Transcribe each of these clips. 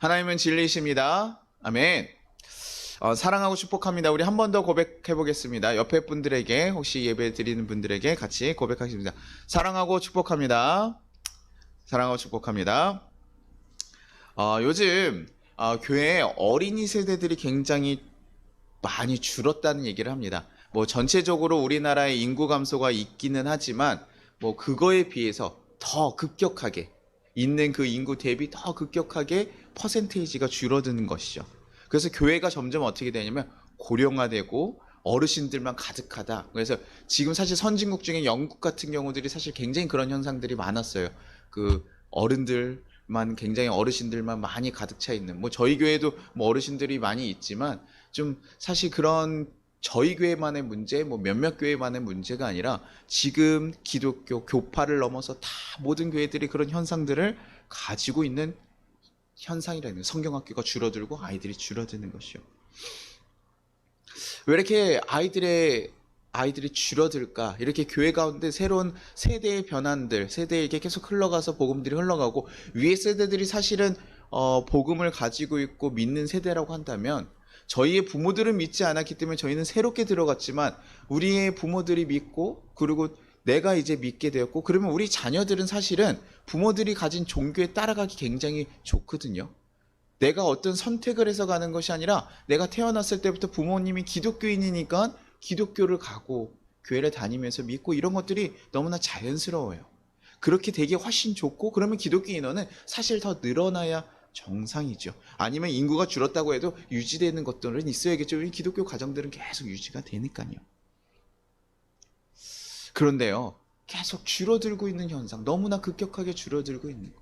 하나님은 진리이십니다. 아멘. 사랑하고 축복합니다. 우리 한 번 더 고백해 보겠습니다. 옆에 분들에게, 혹시 예배 드리는 분들에게 같이 고백하십니다. 사랑하고 축복합니다. 사랑하고 축복합니다. 요즘 교회 어린이 세대들이 굉장히 많이 줄었다는 얘기를 합니다. 뭐 전체적으로 우리나라의 인구 감소가 있기는 하지만 뭐 그거에 비해서 더 급격하게 있는 그 인구 대비 더 급격하게 퍼센테이지가 줄어드는 것이죠. 그래서 교회가 점점 어떻게 되냐면 고령화되고 어르신들만 가득하다. 그래서 지금 사실 선진국 중에 영국 같은 경우들이 사실 굉장히 그런 현상들이 많았어요. 그 어른들만 굉장히 어르신들만 많이 가득 차 있는. 뭐 저희 교회도 뭐 어르신들이 많이 있지만 좀 사실 그런 저희 교회만의 문제, 뭐 몇몇 교회만의 문제가 아니라 지금 기독교 교파를 넘어서 다 모든 교회들이 그런 현상들을 가지고 있는 현상이라는 거예요. 성경학교가 줄어들고 아이들이 줄어드는 것이요. 왜 이렇게 아이들이 줄어들까? 이렇게 교회 가운데 새로운 세대의 변환들, 세대에게 계속 흘러가서 복음들이 흘러가고 위의 세대들이 사실은 복음을 가지고 있고 믿는 세대라고 한다면 저희의 부모들은 믿지 않았기 때문에 저희는 새롭게 들어갔지만 우리의 부모들이 믿고 그리고 내가 이제 믿게 되었고 그러면 우리 자녀들은 사실은 부모들이 가진 종교에 따라가기 굉장히 좋거든요. 내가 어떤 선택을 해서 가는 것이 아니라 내가 태어났을 때부터 부모님이 기독교인이니까 기독교를 가고 교회를 다니면서 믿고 이런 것들이 너무나 자연스러워요. 그렇게 되게 훨씬 좋고 그러면 기독교 인원은 사실 더 늘어나야 정상이죠. 아니면 인구가 줄었다고 해도 유지되는 것들은 있어야겠죠. 기독교 가정들은 계속 유지가 되니까요. 그런데요, 계속 줄어들고 있는 현상, 너무나 급격하게 줄어들고 있는 거.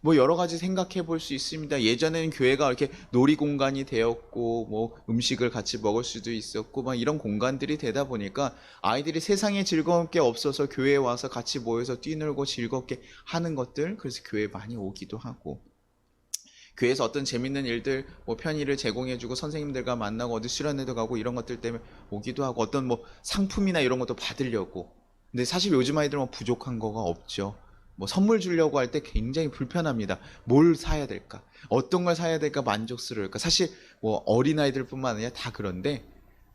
뭐 여러 가지 생각해 볼 수 있습니다. 예전에는 교회가 이렇게 놀이 공간이 되었고, 뭐 음식을 같이 먹을 수도 있었고, 막 이런 공간들이 되다 보니까 아이들이 세상에 즐거운 게 없어서 교회에 와서 같이 모여서 뛰놀고 즐겁게 하는 것들, 그래서 교회에 많이 오기도 하고. 교회에서 어떤 재밌는 일들, 뭐 편의를 제공해주고 선생님들과 만나고 어디 수련회도 가고 이런 것들 때문에 오기도 하고 어떤 뭐 상품이나 이런 것도 받으려고. 근데 사실 요즘 아이들은 뭐 부족한 거가 없죠. 뭐 선물 주려고 할 때 굉장히 불편합니다. 뭘 사야 될까? 어떤 걸 사야 될까 만족스러울까? 사실 뭐 어린아이들뿐만 아니라 다 그런데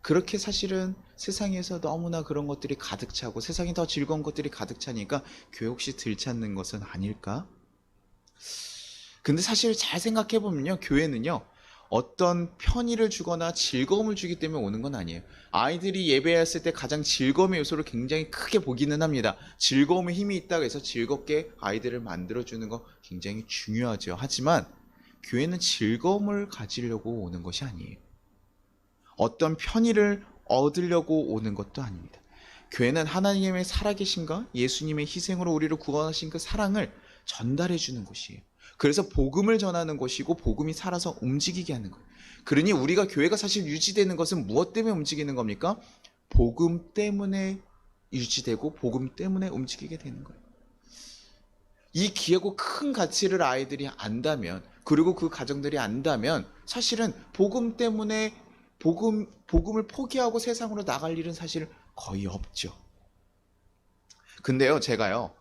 그렇게 사실은 세상에서 너무나 그런 것들이 가득 차고 세상에 더 즐거운 것들이 가득 차니까 교회 혹시 들찾는 것은 아닐까? 근데 사실 잘 생각해보면요, 교회는요, 어떤 편의를 주거나 즐거움을 주기 때문에 오는 건 아니에요. 아이들이 예배했을 때 가장 즐거움의 요소를 굉장히 크게 보기는 합니다. 즐거움에 힘이 있다고 해서 즐겁게 아이들을 만들어주는 거 굉장히 중요하죠. 하지만 교회는 즐거움을 가지려고 오는 것이 아니에요. 어떤 편의를 얻으려고 오는 것도 아닙니다. 교회는 하나님의 살아계신가? 예수님의 희생으로 우리를 구원하신 그 사랑을 전달해 주는 곳이에요. 그래서 복음을 전하는 것이고 복음이 살아서 움직이게 하는 거예요. 그러니 우리가 교회가 사실 유지되는 것은 무엇 때문에 움직이는 겁니까? 복음 때문에 유지되고 복음 때문에 움직이게 되는 거예요. 이 귀하고 큰 가치를 아이들이 안다면 그리고 그 가정들이 안다면 사실은 복음 때문에 복음을 포기하고 세상으로 나갈 일은 사실 거의 없죠. 근데요, 제가요,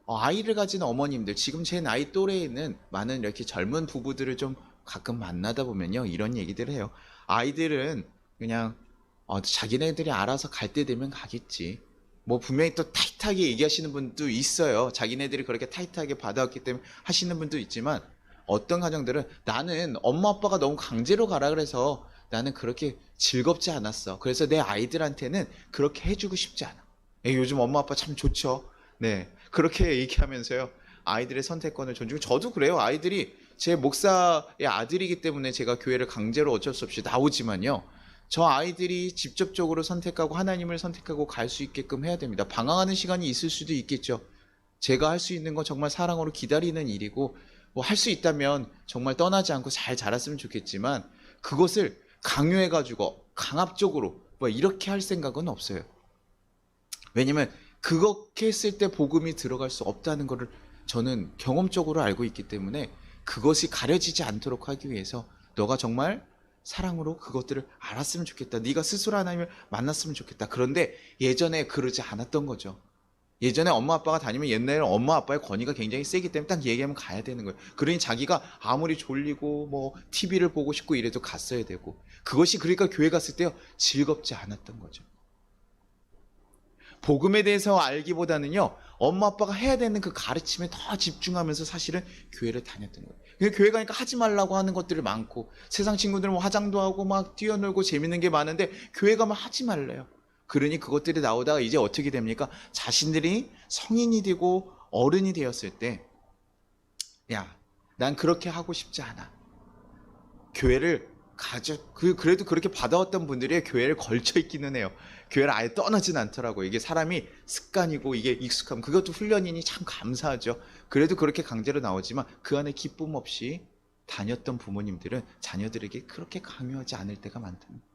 아이를 가진 어머님들, 지금 제 나이 또래에 있는 많은 이렇게 젊은 부부들을 좀 가끔 만나다 보면요, 이런 얘기들 해요. 아이들은 그냥, 자기네들이 알아서 갈 때 되면 가겠지. 뭐, 분명히 또 타이트하게 얘기하시는 분도 있어요. 자기네들이 그렇게 타이트하게 받아왔기 때문에 하시는 분도 있지만, 어떤 가정들은 나는 엄마 아빠가 너무 강제로 가라 그래서 나는 그렇게 즐겁지 않았어. 그래서 내 아이들한테는 그렇게 해주고 싶지 않아. 요즘 엄마 아빠 참 좋죠. 네. 그렇게 얘기하면서요. 아이들의 선택권을 존중해. 저도 그래요. 아이들이 제 목사의 아들이기 때문에 제가 교회를 강제로 어쩔 수 없이 나오지만요. 저 아이들이 직접적으로 선택하고 하나님을 선택하고 갈 수 있게끔 해야 됩니다. 방황하는 시간이 있을 수도 있겠죠. 제가 할 수 있는 건 정말 사랑으로 기다리는 일이고 뭐 할 수 있다면 정말 떠나지 않고 잘 자랐으면 좋겠지만 그것을 강요해가지고 강압적으로 뭐 이렇게 할 생각은 없어요. 왜냐면 그렇게 했을 때 복음이 들어갈 수 없다는 것을 저는 경험적으로 알고 있기 때문에 그것이 가려지지 않도록 하기 위해서 너가 정말 사랑으로 그것들을 알았으면 좋겠다. 네가 스스로 하나님을 만났으면 좋겠다. 그런데 예전에 그러지 않았던 거죠. 예전에 엄마 아빠가 다니면 옛날에는 엄마 아빠의 권위가 굉장히 세기 때문에 딱 얘기하면 가야 되는 거예요. 그러니 자기가 아무리 졸리고 뭐 TV를 보고 싶고 이래도 갔어야 되고, 그것이 그러니까 교회 갔을 때요 즐겁지 않았던 거죠. 복음에 대해서 알기보다는요 엄마 아빠가 해야 되는 그 가르침에 더 집중하면서 사실은 교회를 다녔던 거예요. 근데 교회 가니까 하지 말라고 하는 것들이 많고, 세상 친구들은 뭐 화장도 하고 막 뛰어놀고 재밌는 게 많은데 교회 가면 하지 말래요. 그러니 그것들이 나오다가 이제 어떻게 됩니까? 자신들이 성인이 되고 어른이 되었을 때, 야, 난 그렇게 하고 싶지 않아. 교회를 그래도 그렇게 받아왔던 분들이 교회를 걸쳐 있기는 해요. 교회를 아예 떠나진 않더라고요. 이게 사람이 습관이고 이게 익숙함, 그것도 훈련이니 참 감사하죠. 그래도 그렇게 강제로 나오지만 그 안에 기쁨 없이 다녔던 부모님들은 자녀들에게 그렇게 강요하지 않을 때가 많답니다.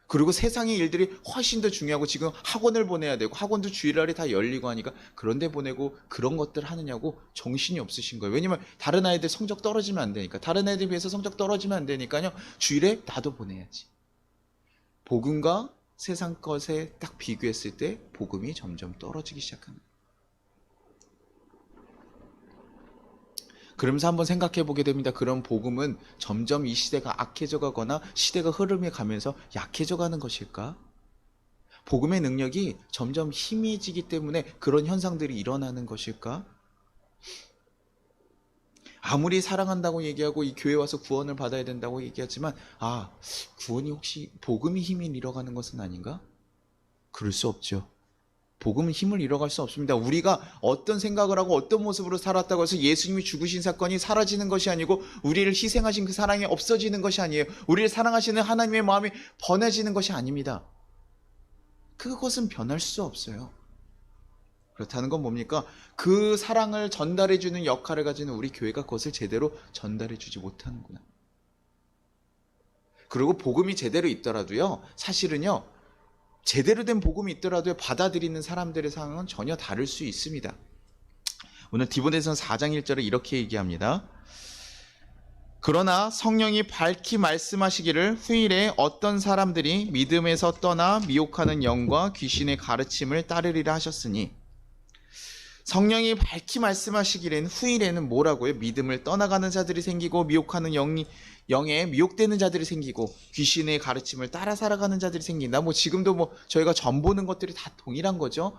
그리고 세상의 일들이 훨씬 더 중요하고 지금 학원을 보내야 되고 학원도 주일날에 다 열리고 하니까 그런데 보내고 그런 것들 하느냐고 정신이 없으신 거예요. 왜냐면 다른 아이들 성적 떨어지면 안 되니까. 다른 아이들 비해서 성적 떨어지면 안 되니까요. 주일에 나도 보내야지. 복음과 세상 것에 딱 비교했을 때 복음이 점점 떨어지기 시작합니다. 그러면서 한번 생각해 보게 됩니다. 그런 복음은 점점 이 시대가 악해져 가거나 시대가 흐름에 가면서 약해져 가는 것일까? 복음의 능력이 점점 희미해지기 때문에 그런 현상들이 일어나는 것일까? 아무리 사랑한다고 얘기하고 이 교회 와서 구원을 받아야 된다고 얘기하지만, 구원이 혹시 복음이 힘이 잃어가는 것은 아닌가? 그럴 수 없죠. 복음은 힘을 잃어갈 수 없습니다. 우리가 어떤 생각을 하고 어떤 모습으로 살았다고 해서 예수님이 죽으신 사건이 사라지는 것이 아니고 우리를 희생하신 그 사랑이 없어지는 것이 아니에요. 우리를 사랑하시는 하나님의 마음이 번해지는 것이 아닙니다. 그것은 변할 수 없어요. 그렇다는 건 뭡니까? 그 사랑을 전달해주는 역할을 가지는 우리 교회가 그것을 제대로 전달해주지 못하는구나. 그리고 복음이 제대로 있더라도요, 사실은요, 제대로 된 복음이 있더라도 받아들이는 사람들의 상황은 전혀 다를 수 있습니다. 오늘 디모데전서 4장 1절에 이렇게 얘기합니다. 그러나 성령이 밝히 말씀하시기를 후일에 어떤 사람들이 믿음에서 떠나 미혹하는 영과 귀신의 가르침을 따르리라 하셨으니, 성령이 밝히 말씀하시기에는 후일에는 뭐라고요? 믿음을 떠나가는 자들이 생기고 미혹하는 영에 미혹되는 자들이 생기고 귀신의 가르침을 따라 살아가는 자들이 생긴다. 뭐 지금도 뭐 저희가 전 보는 것들이 다 동일한 거죠.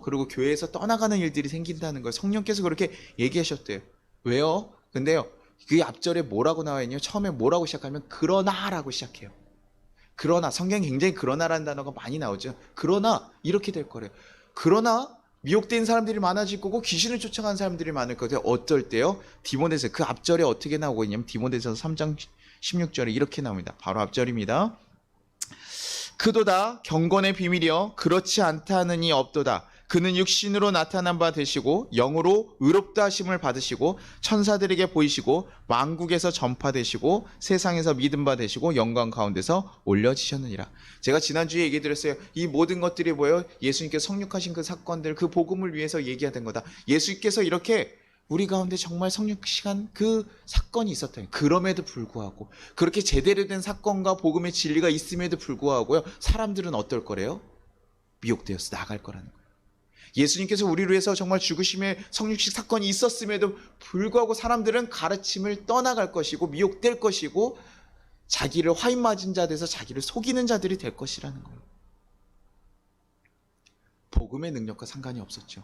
그리고 교회에서 떠나가는 일들이 생긴다는 걸 성령께서 그렇게 얘기하셨대요. 왜요? 근데요, 그 앞절에 뭐라고 나와 있냐면 처음에 뭐라고 시작하면 그러나라고 시작해요. 그러나, 성경에 굉장히 그러나라는 단어가 많이 나오죠. 그러나 이렇게 될 거래요. 그러나 미혹된 사람들이 많아질 거고 귀신을 쫓아가는 사람들이 많을 거예요. 어떨 때요? 디모데서 그 앞절에 어떻게 나오고 있냐면 디모데서 3장 16절에 이렇게 나옵니다. 바로 앞절입니다. 그도다 경건의 비밀이여 그렇지 않다느니 없도다. 그는 육신으로 나타난 바 되시고 영으로 의롭다 하심을 받으시고 천사들에게 보이시고 만국에서 전파되시고 세상에서 믿음 바 되시고 영광 가운데서 올려지셨느니라. 제가 지난주에 얘기 드렸어요. 이 모든 것들이 뭐예요? 예수님께서 성육하신 그 사건들, 그 복음을 위해서 얘기하던 거다. 예수님께서 이렇게 우리 가운데 정말 성육시간 그 사건이 있었다. 그럼에도 불구하고 그렇게 제대로 된 사건과 복음의 진리가 있음에도 불구하고요, 사람들은 어떨 거래요? 미혹되어서 나갈 거라는 거예요. 예수님께서 우리를 위해서 정말 죽으심의 성육식 사건이 있었음에도 불구하고 사람들은 가르침을 떠나갈 것이고 미혹될 것이고 자기를 화인 맞은 자 돼서 자기를 속이는 자들이 될 것이라는 거예요. 복음의 능력과 상관이 없었죠.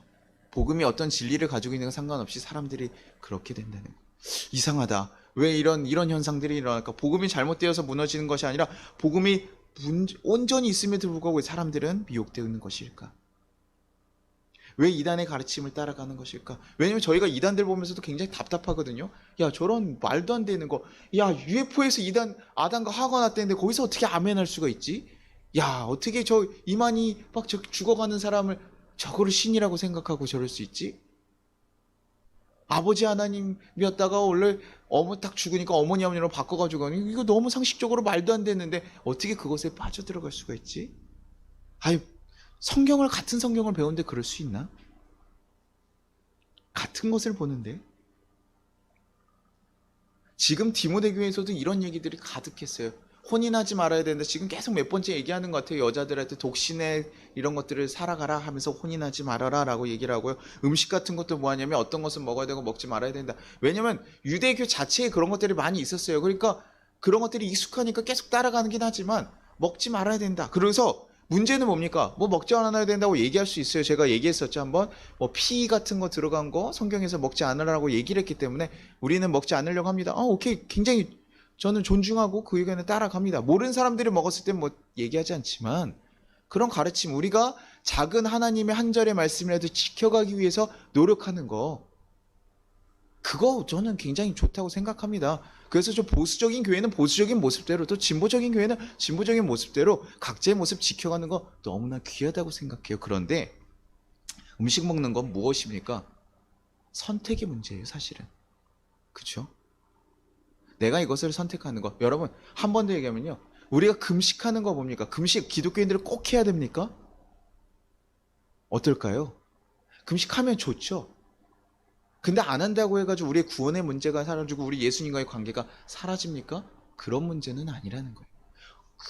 복음이 어떤 진리를 가지고 있는 건 상관없이 사람들이 그렇게 된다는 거예요. 이상하다. 왜 이런 현상들이 일어날까? 복음이 잘못되어서 무너지는 것이 아니라 복음이 온전히 있음에도 불구하고 사람들은 미혹되는 것일까? 왜 이단의 가르침을 따라가는 것일까? 왜냐면 저희가 이단들 보면서도 굉장히 답답하거든요. 야, 저런 말도 안 되는 거. 야, UFO에서 아담과 하가 났다는데 거기서 어떻게 아멘할 수가 있지? 야, 어떻게 저 이만희 막 죽어가는 사람을 저거를 신이라고 생각하고 저럴 수 있지? 아버지 하나님이었다가 원래 딱 죽으니까 어머니 아버지로 바꿔가지고 이거 너무 상식적으로 말도 안 되는데 어떻게 그것에 빠져들어갈 수가 있지? 아유, 같은 성경을 배우는데 그럴 수 있나? 같은 것을 보는데. 지금 디모데 교회에서도 이런 얘기들이 가득했어요. 혼인하지 말아야 된다. 지금 계속 몇 번째 얘기하는 것 같아요. 여자들한테 독신의 이런 것들을 살아가라 하면서 혼인하지 말아라 라고 얘기를 하고요. 음식 같은 것도 뭐 하냐면 어떤 것은 먹어야 되고 먹지 말아야 된다. 왜냐면 유대교 자체에 그런 것들이 많이 있었어요. 그러니까 그런 것들이 익숙하니까 계속 따라가긴 하지만 먹지 말아야 된다. 그래서 문제는 뭡니까? 뭐 먹지 않아야 된다고 얘기할 수 있어요. 제가 얘기했었죠. 한번 뭐 피 같은 거 들어간 거 성경에서 먹지 않으라고 얘기를 했기 때문에 우리는 먹지 않으려고 합니다. 오케이. 굉장히 저는 존중하고 그 의견에 따라갑니다. 모르는 사람들이 먹었을 땐 뭐 얘기하지 않지만 그런 가르침, 우리가 작은 하나님의 한 절의 말씀이라도 지켜가기 위해서 노력하는 거, 그거 저는 굉장히 좋다고 생각합니다. 그래서 좀 보수적인 교회는 보수적인 모습대로, 또 진보적인 교회는 진보적인 모습대로 각자의 모습 지켜가는 거 너무나 귀하다고 생각해요. 그런데 음식 먹는 건 무엇입니까? 선택의 문제예요, 사실은. 그렇죠? 내가 이것을 선택하는 거. 여러분, 한 번 더 얘기하면요. 우리가 금식하는 거 뭡니까? 금식 기독교인들은 꼭 해야 됩니까? 어떨까요? 금식하면 좋죠. 근데 안 한다고 해가지고 우리의 구원의 문제가 사라지고 우리 예수님과의 관계가 사라집니까? 그런 문제는 아니라는 거예요.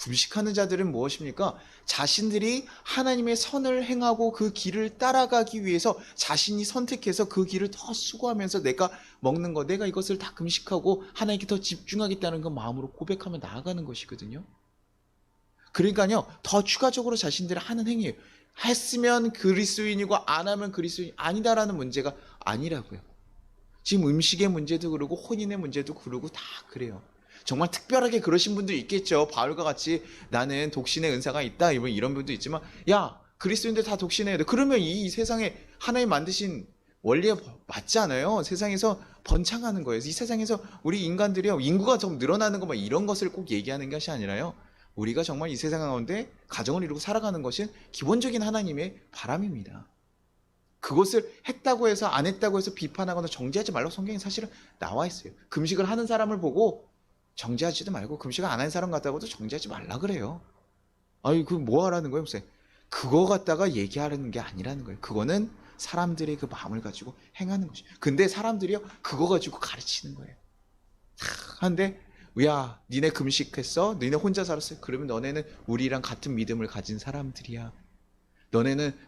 금식하는 자들은 무엇입니까? 자신들이 하나님의 선을 행하고 그 길을 따라가기 위해서 자신이 선택해서 그 길을 더 수고하면서 내가 먹는 거, 내가 이것을 다 금식하고 하나님께 더 집중하겠다는 그 마음으로 고백하며 나아가는 것이거든요. 그러니까요, 더 추가적으로 자신들이 하는 행위예요. 했으면 그리스도인이고 안 하면 그리스도인이 아니다라는 문제가 아니라고요. 지금 음식의 문제도 그러고 혼인의 문제도 그러고 다 그래요. 정말 특별하게 그러신 분도 있겠죠. 바울과 같이 나는 독신의 은사가 있다 이런 분도 있지만, 야, 그리스도인들 다 독신해야 돼. 그러면 이 세상에 하나님 만드신 원리에 맞지 않아요. 세상에서 번창하는 거예요. 이 세상에서 우리 인간들이요, 인구가 좀 늘어나는 거 이런 것을 꼭 얘기하는 것이 아니라요, 우리가 정말 이 세상 가운데 가정을 이루고 살아가는 것은 기본적인 하나님의 바람입니다. 그것을 했다고 해서 안 했다고 해서 비판하거나 정죄하지 말라고 성경에 사실은 나와 있어요. 금식을 하는 사람을 보고 정죄하지도 말고 금식을 안 하는 사람 같다고도 정죄하지 말라 그래요. 아니, 그 뭐 하라는 거예요, 목사님? 그거 갖다가 얘기하라는 게 아니라는 거예요. 그거는 사람들의 그 마음을 가지고 행하는 것이죠. 근데 사람들이요, 그거 가지고 가르치는 거예요. 한데, 야, 니네 금식했어? 니네 혼자 살았어? 그러면 너네는 우리랑 같은 믿음을 가진 사람들이야.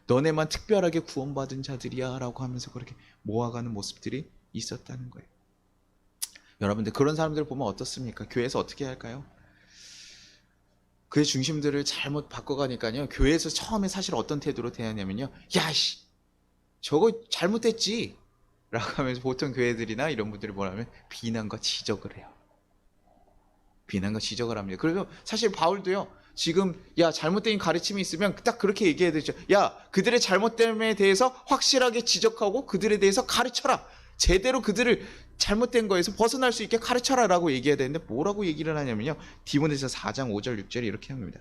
너네만 특별하게 구원받은 자들이야 라고 하면서 그렇게 모아가는 모습들이 있었다는 거예요. 여러분들, 그런 사람들을 보면 어떻습니까? 교회에서 어떻게 할까요? 그의 중심들을 잘못 바꿔가니까요, 교회에서 처음에 사실 어떤 태도로 대하냐면요, 야씨, 저거 잘못됐지 라고 하면서 보통 교회들이나 이런 분들이 뭐라면 비난과 지적을 해요. 비난과 지적을 합니다. 그래서 사실 바울도요, 지금 야, 잘못된 가르침이 있으면 딱 그렇게 얘기해야 되죠. 야, 그들의 잘못됨에 대해서 확실하게 지적하고 그들에 대해서 가르쳐라. 제대로 그들을 잘못된 거에서 벗어날 수 있게 가르쳐라 라고 얘기해야 되는데, 뭐라고 얘기를 하냐면요, 디모데서 4장 5절 6절에 이렇게 합니다.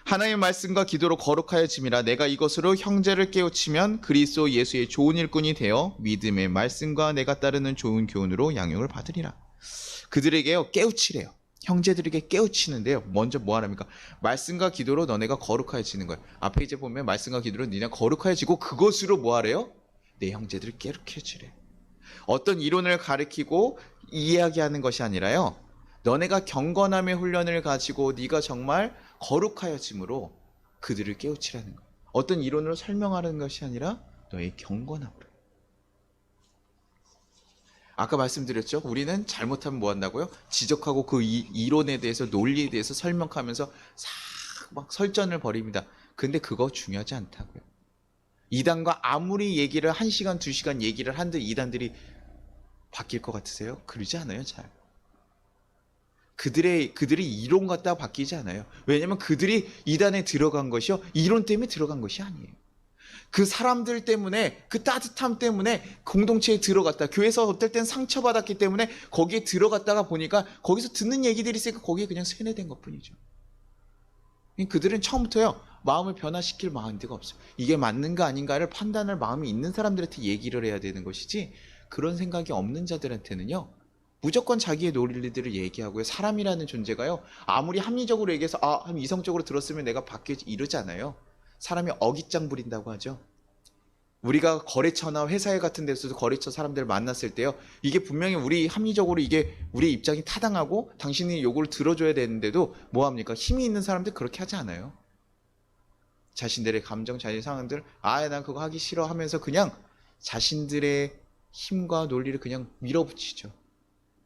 하나님의 말씀과 기도로 거룩하여짐이라. 내가 이것으로 형제를 깨우치면 그리스도 예수의 좋은 일꾼이 되어 믿음의 말씀과 내가 따르는 좋은 교훈으로 양육을 받으리라. 그들에게요, 깨우치래요. 형제들에게 깨우치는데요, 먼저 뭐 하랍니까? 말씀과 기도로 너네가 거룩하여지는 거예요. 앞에 이제 보면 말씀과 기도로 너네가 거룩하여지고 그것으로 뭐 하래요? 내 형제들을 깨우쳐주래. 어떤 이론을 가르치고 이야기하는 것이 아니라요, 너네가 경건함의 훈련을 가지고 네가 정말 거룩하여짐으로 그들을 깨우치라는 거예요. 어떤 이론으로 설명하는 것이 아니라 너의 경건함으로. 아까 말씀드렸죠? 우리는 잘못하면 뭐 한다고요? 지적하고 그 이론에 대해서, 논리에 대해서 설명하면서 막 설전을 벌입니다. 근데 그거 중요하지 않다고요. 이단과 아무리 얘기를 1시간, 2시간 얘기를 한들 이단들이 바뀔 것 같으세요? 그러지 않아요, 잘. 그들이 이론 갖다가 바뀌지 않아요. 왜냐면 그들이 이단에 들어간 것이요, 이론 때문에 들어간 것이 아니에요. 그 사람들 때문에, 그 따뜻함 때문에 공동체에 들어갔다. 교회에서 어떨 땐 상처받았기 때문에 거기에 들어갔다가 보니까 거기서 듣는 얘기들이 있으니까 거기에 그냥 세뇌된 것 뿐이죠. 그들은 처음부터요, 마음을 변화시킬 마음대가 없어요. 이게 맞는가 아닌가를 판단할 마음이 있는 사람들한테 얘기를 해야 되는 것이지, 그런 생각이 없는 자들한테는요, 무조건 자기의 논리들을 얘기하고요. 사람이라는 존재가요, 아무리 합리적으로 얘기해서 이성적으로 들었으면 내가 바뀌지 이러지 않아요. 사람이 어깃장 부린다고 하죠. 우리가 거래처나 회사에 같은 데서도 거래처 사람들 만났을 때요. 이게 분명히 우리 합리적으로 이게 우리 입장이 타당하고 당신이 요구를 들어줘야 되는데도 뭐합니까? 힘이 있는 사람들 그렇게 하지 않아요. 자신들의 감정, 자신의 상황들, 난 그거 하기 싫어 하면서 그냥 자신들의 힘과 논리를 그냥 밀어붙이죠.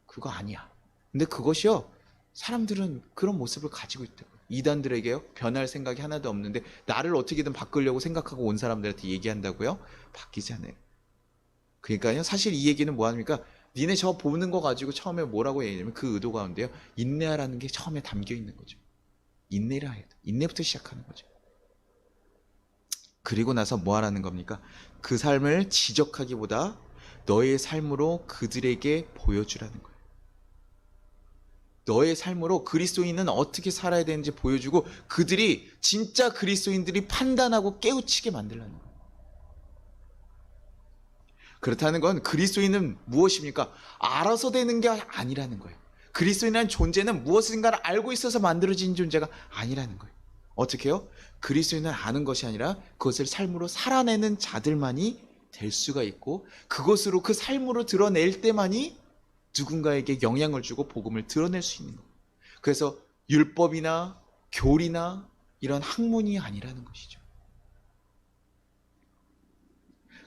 그거 아니야. 근데 그것이요. 사람들은 그런 모습을 가지고 있다고요. 이단들에게요. 변할 생각이 하나도 없는데 나를 어떻게든 바꾸려고 생각하고 온 사람들한테 얘기한다고요? 바뀌지 않아요. 그러니까요. 사실 이 얘기는 뭐합니까? 니네 저 보는 거 가지고 처음에 뭐라고 얘기하냐면 그 의도 가운데요. 인내하라는 게 처음에 담겨 있는 거죠. 인내라 해야 돼. 인내부터 시작하는 거죠. 그리고 나서 뭐 하라는 겁니까? 그 삶을 지적하기보다 너의 삶으로 그들에게 보여주라는 거예요. 너의 삶으로 그리스도인은 어떻게 살아야 되는지 보여주고 그들이 진짜 그리스도인들이 판단하고 깨우치게 만들라는 거예요. 그렇다는 건 그리스도인은 무엇입니까? 알아서 되는 게 아니라는 거예요. 그리스도인이라는 존재는 무엇인가를 알고 있어서 만들어진 존재가 아니라는 거예요. 어떻게 해요? 그리스도인은 아는 것이 아니라 그것을 삶으로 살아내는 자들만이 될 수가 있고 그것으로 그 삶으로 드러낼 때만이 누군가에게 영향을 주고 복음을 드러낼 수 있는 거예요. 그래서 율법이나 교리나 이런 학문이 아니라는 것이죠.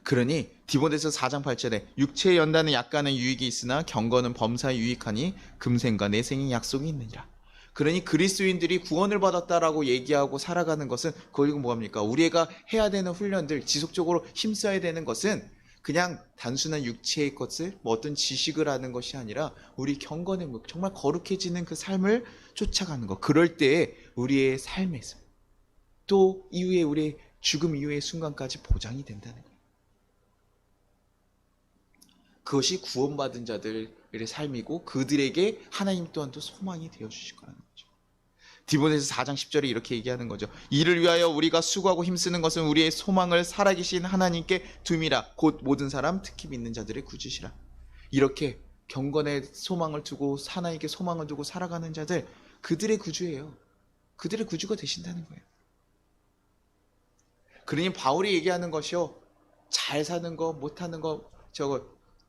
그러니 디모데서 4장 8절에 육체의 연단은 약간은 유익이 있으나 경건은 범사에 유익하니 금생과 내생의 약속이 있느니라. 그러니 그리스도인들이 구원을 받았다라고 얘기하고 살아가는 것은 그리고 뭐합니까? 우리가 해야 되는 훈련들 지속적으로 힘써야 되는 것은 그냥 단순한 육체의 것을 뭐 어떤 지식을 하는 것이 아니라 우리 경건의 정말 거룩해지는 그 삶을 쫓아가는 것. 그럴 때에 우리의 삶에서 또 이후에 우리의 죽음 이후의 순간까지 보장이 된다는 거예요. 그것이 구원받은 자들의 삶이고 그들에게 하나님 또한 또 소망이 되어주실 거라는 거죠. 디모데서 4장 10절에 이렇게 얘기하는 거죠. 이를 위하여 우리가 수고하고 힘쓰는 것은 우리의 소망을 살아계신 하나님께 둠이라. 곧 모든 사람 특히 믿는 자들의 구주시라. 이렇게 경건의 소망을 두고 하나님께 소망을 두고 살아가는 자들 그들의 구주예요. 그들의 구주가 되신다는 거예요. 그러니 바울이 얘기하는 것이요. 잘 사는 거 못하는 거 저거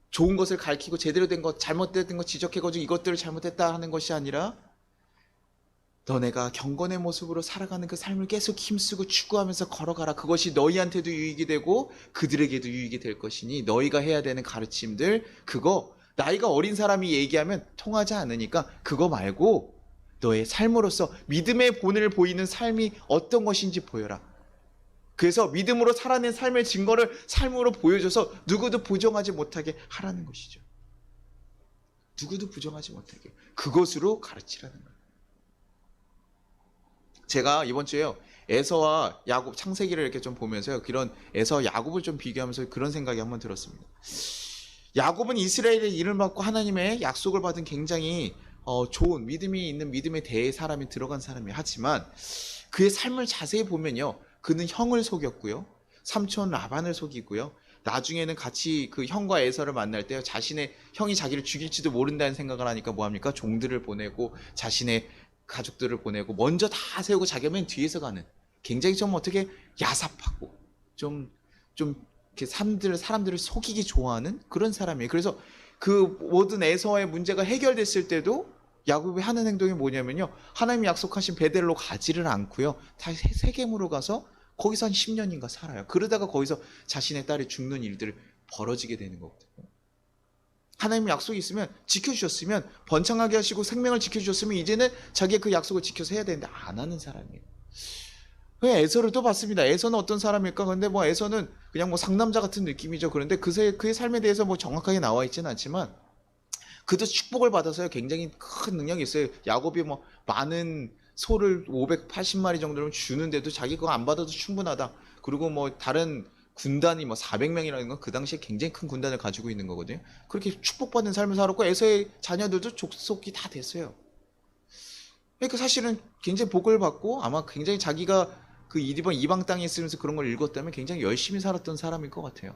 좋은 것을 가르치고 제대로 된 것 잘못된 것 지적해가지고 이것들을 잘못했다 하는 것이 아니라 너네가 경건의 모습으로 살아가는 그 삶을 계속 힘쓰고 추구하면서 걸어가라. 그것이 너희한테도 유익이 되고 그들에게도 유익이 될 것이니 너희가 해야 되는 가르침들 그거 나이가 어린 사람이 얘기하면 통하지 않으니까 그거 말고 너의 삶으로서 믿음의 본을 보이는 삶이 어떤 것인지 보여라. 그래서 믿음으로 살아낸 삶의 증거를 삶으로 보여줘서 누구도 부정하지 못하게 하라는 것이죠. 누구도 부정하지 못하게. 그것으로 가르치라는 거예요. 제가 이번 주에요. 에서와 야곱 창세기를 이렇게 좀 보면서요. 그런 에서와 야곱을 좀 비교하면서 그런 생각이 한번 들었습니다. 야곱은 이스라엘의 이름을 받고 하나님의 약속을 받은 굉장히 좋은 믿음이 있는 믿음의 대의 사람이 들어간 사람이 하지만 그의 삶을 자세히 보면요. 그는 형을 속였고요. 삼촌 라반을 속이고요. 나중에는 같이 그 형과 에서를 만날 때 자신의 형이 자기를 죽일지도 모른다는 생각을 하니까 뭐합니까? 종들을 보내고 자신의 가족들을 보내고 먼저 다 세우고 자기가 맨 뒤에서 가는 굉장히 좀 어떻게 야삽하고 좀 이렇게 사람들을 속이기 좋아하는 그런 사람이에요. 그래서 그 모든 에서의 문제가 해결됐을 때도 야곱이 하는 행동이 뭐냐면요. 하나님이 약속하신 베델로 가지를 않고요. 다 세겜으로 가서 거기서 한 10년인가 살아요. 그러다가 거기서 자신의 딸이 죽는 일들을 벌어지게 되는 거거든요. 하나님 약속이 있으면 지켜주셨으면 번창하게 하시고 생명을 지켜주셨으면 이제는 자기의 그 약속을 지켜서 해야 되는데 안 하는 사람이에요. 에서를 또 봤습니다. 에서는 어떤 사람일까? 근데 뭐 에서는 그냥 뭐 상남자 같은 느낌이죠. 그런데 그의 삶에 대해서 뭐 정확하게 나와 있지는 않지만 그도 축복을 받아서요. 굉장히 큰 능력이 있어요. 야곱이 뭐 많은 소를 580마리 정도를 주는데도 자기 그거 안 받아도 충분하다. 그리고 뭐 다른 군단이 뭐 400명이라는 건 그 당시에 굉장히 큰 군단을 가지고 있는 거거든요. 그렇게 축복받는 삶을 살았고 에서의 자녀들도 족속이 다 됐어요. 그러니까 사실은 굉장히 복을 받고 아마 굉장히 자기가 그 이방 땅에 있으면서 그런 걸 읽었다면 굉장히 열심히 살았던 사람일 것 같아요.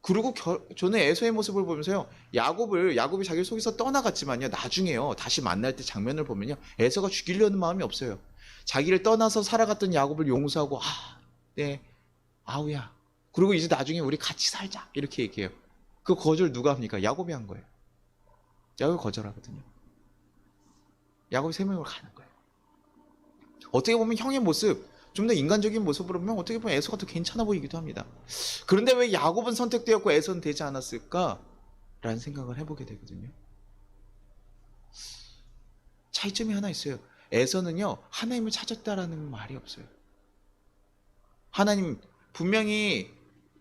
그리고 저는 에서의 모습을 보면서요. 야곱이 자기를 속여서 떠나갔지만요. 나중에요. 다시 만날 때 장면을 보면요. 에서가 죽이려는 마음이 없어요. 자기를 떠나서 살아갔던 야곱을 용서하고 네. 아우야 그리고 이제 나중에 우리 같이 살자 이렇게 얘기해요. 그 거절 누가 합니까? 야곱이 한 거예요. 야곱이 거절하거든요. 야곱이 세명으로 가는 거예요. 어떻게 보면 형의 모습, 좀 더 인간적인 모습으로 보면 어떻게 보면 에서가 더 괜찮아 보이기도 합니다. 그런데 왜 야곱은 선택되었고 에서는 되지 않았을까? 라는 생각을 해보게 되거든요. 차이점이 하나 있어요. 에서는요, 하나님을 찾았다라는 말이 없어요. 하나님 분명히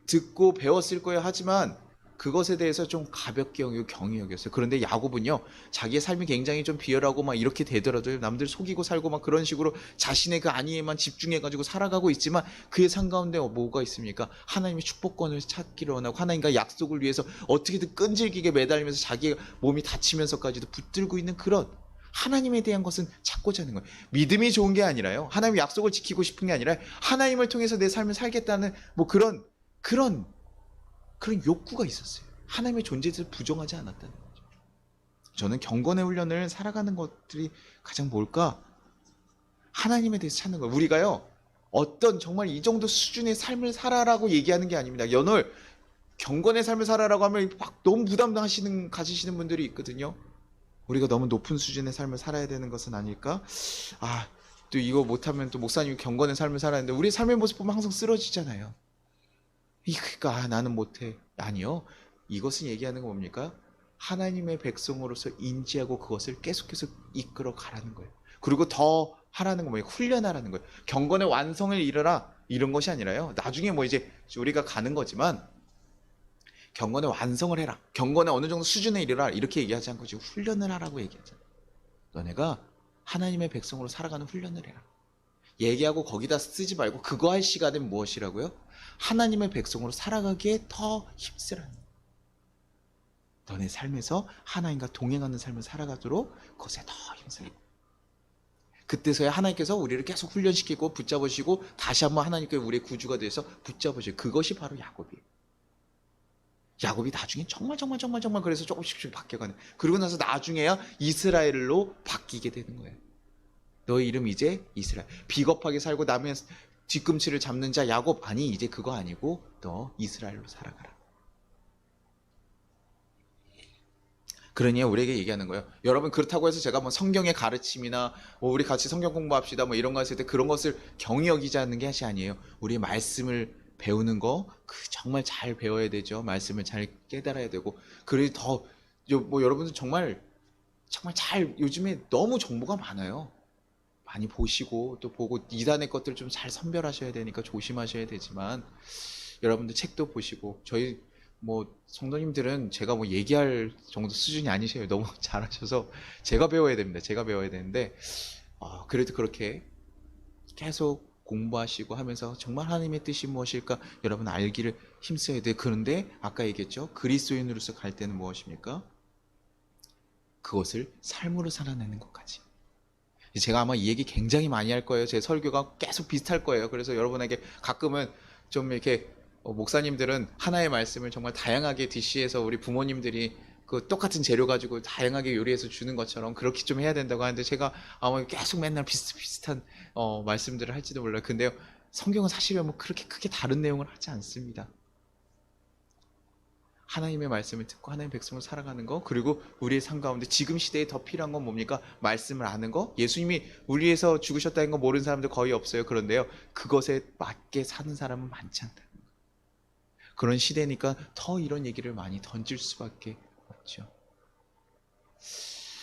듣고 배웠을 거예요. 하지만 그것에 대해서 좀 가볍게 여기고 경히 여겼어요. 그런데 야곱은요, 자기의 삶이 굉장히 좀 비열하고 막 이렇게 되더라도 남들 속이고 살고 막 그런 식으로 자신의 그 안위에만 집중해가지고 살아가고 있지만 그의 삶 가운데 뭐가 있습니까? 하나님의 축복권을 찾기를 원하고 하나님과 약속을 위해서 어떻게든 끈질기게 매달리면서 자기의 몸이 다치면서까지도 붙들고 있는 그런 하나님에 대한 것은 찾고자 하는 거예요. 믿음이 좋은 게 아니라요. 하나님의 약속을 지키고 싶은 게 아니라 하나님을 통해서 내 삶을 살겠다는 뭐 그런 욕구가 있었어요. 하나님의 존재에 대해서 부정하지 않았다는 거죠. 저는 경건의 훈련을 살아가는 것들이 가장 뭘까? 하나님에 대해서 찾는 거예요. 우리가요, 어떤 정말 이 정도 수준의 삶을 살아라고 얘기하는 게 아닙니다. 오늘 경건의 삶을 살아라고 하면 막 너무 가지시는 분들이 있거든요. 우리가 너무 높은 수준의 삶을 살아야 되는 것은 아닐까? 또 이거 못하면 또 목사님이 경건의 삶을 살아야 하는데 우리 삶의 모습 보면 항상 쓰러지잖아요. 그러니까 나는 못해. 아니요. 이것은 얘기하는 건 뭡니까? 하나님의 백성으로서 인지하고 그것을 계속해서 이끌어 가라는 거예요. 그리고 더 하라는 건 뭐예요? 훈련하라는 거예요. 경건의 완성을 이루라 이런 것이 아니라요. 나중에 뭐 이제 우리가 가는 거지만 경건의 완성을 해라. 경건의 어느 정도 수준에 이르라. 이렇게 얘기하지 않고 지금 훈련을 하라고 얘기하잖아요. 너네가 하나님의 백성으로 살아가는 훈련을 해라. 얘기하고 거기다 쓰지 말고 그거 할 시간은 무엇이라고요? 하나님의 백성으로 살아가기에 더 힘쓰라는 거예요. 너네 삶에서 하나님과 동행하는 삶을 살아가도록 그것에 더 힘쓰라. 그때서야 하나님께서 우리를 계속 훈련시키고 붙잡으시고 다시 한번 하나님께 우리의 구주가 돼서 붙잡으시고 그것이 바로 야곱이에요. 야곱이 나중에 정말 그래서 조금씩 바뀌어가는. 그리고 나서 나중에야 이스라엘로 바뀌게 되는 거예요. 너의 이름 이제 이스라엘. 비겁하게 살고 남의 뒤꿈치를 잡는 자 야곱. 아니 이제 그거 아니고 너 이스라엘로 살아가라. 그러니 우리에게 얘기하는 거예요. 여러분 그렇다고 해서 제가 뭐 성경의 가르침이나 뭐 우리 같이 성경 공부합시다 뭐 이런 거 했을 때 그런 것을 경히 여기지 않는 것이 아니에요. 우리의 말씀을 배우는 거 정말 잘 배워야 되죠. 말씀을 잘 깨달아야 되고 그리고 더 뭐 여러분들 정말 잘 요즘에 너무 정보가 많아요. 많이 보시고 또 보고 이단의 것들 좀 잘 선별하셔야 되니까 조심하셔야 되지만 여러분들 책도 보시고 저희 뭐 성도님들은 제가 뭐 얘기할 정도 수준이 아니세요. 너무 잘하셔서 제가 배워야 됩니다. 제가 배워야 되는데 그래도 그렇게 계속 공부하시고 하면서 정말 하나님의 뜻이 무엇일까 여러분 알기를 힘써야 돼요. 그런데 아까 얘기했죠. 그리스도인으로서 갈 때는 무엇입니까? 그것을 삶으로 살아내는 것까지. 제가 아마 이 얘기 굉장히 많이 할 거예요. 제 설교가 계속 비슷할 거예요. 그래서 여러분에게 가끔은 좀 이렇게 목사님들은 하나의 말씀을 정말 다양하게 DC에서 우리 부모님들이 그 똑같은 재료 가지고 다양하게 요리해서 주는 것처럼 그렇게 좀 해야 된다고 하는데 제가 아마 계속 맨날 비슷비슷한 말씀들을 할지도 몰라요. 근데요, 성경은 사실은 뭐 그렇게 크게 다른 내용을 하지 않습니다. 하나님의 말씀을 듣고 하나님의 백성을 살아가는 거, 그리고 우리의 삶 가운데 지금 시대에 더 필요한 건 뭡니까? 말씀을 아는 거. 예수님이 우리 위해서 죽으셨다는 거 모르는 사람들 거의 없어요. 그런데요, 그것에 맞게 사는 사람은 많지 않다. 그런 시대니까 더 이런 얘기를 많이 던질 수밖에 없죠.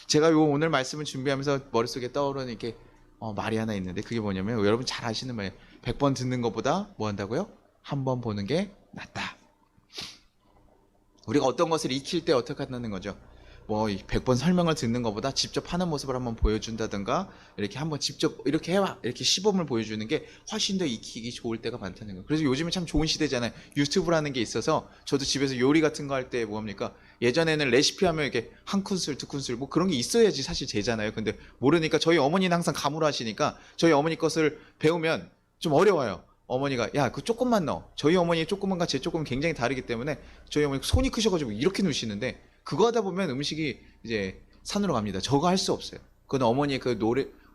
제가 오늘 말씀을 준비하면서 머릿속에 떠오르는 이렇게 말이 하나 있는데 그게 뭐냐면 여러분 잘 아시는 말이에요. 100번 듣는 것보다 뭐 한다고요? 한 번 보는 게 낫다. 우리가 어떤 것을 익힐 때 어떻게 한다는 거죠? 뭐 100번 설명을 듣는 것보다 직접 하는 모습을 한번 보여준다든가 이렇게 한번 직접 이렇게 해와 이렇게 시범을 보여주는 게 훨씬 더 익히기 좋을 때가 많다는 거예요. 그래서 요즘은 참 좋은 시대잖아요. 유튜브라는 게 있어서 저도 집에서 요리 같은 거 할 때 뭐합니까? 예전에는 레시피 하면 이렇게 한 큰술 두 큰술 뭐 그런 게 있어야지 사실 제잖아요. 근데 모르니까 저희 어머니는 항상 감으로 하시니까 저희 어머니 것을 배우면 좀 어려워요. 어머니가 야 그거 조금만 넣어. 저희 어머니의 조금만과 제 조금은 굉장히 다르기 때문에 저희 어머니 손이 크셔가지고 이렇게 넣으시는데 그거 하다 보면 음식이 이제 산으로 갑니다. 저거 할 수 없어요. 그건 어머니의 그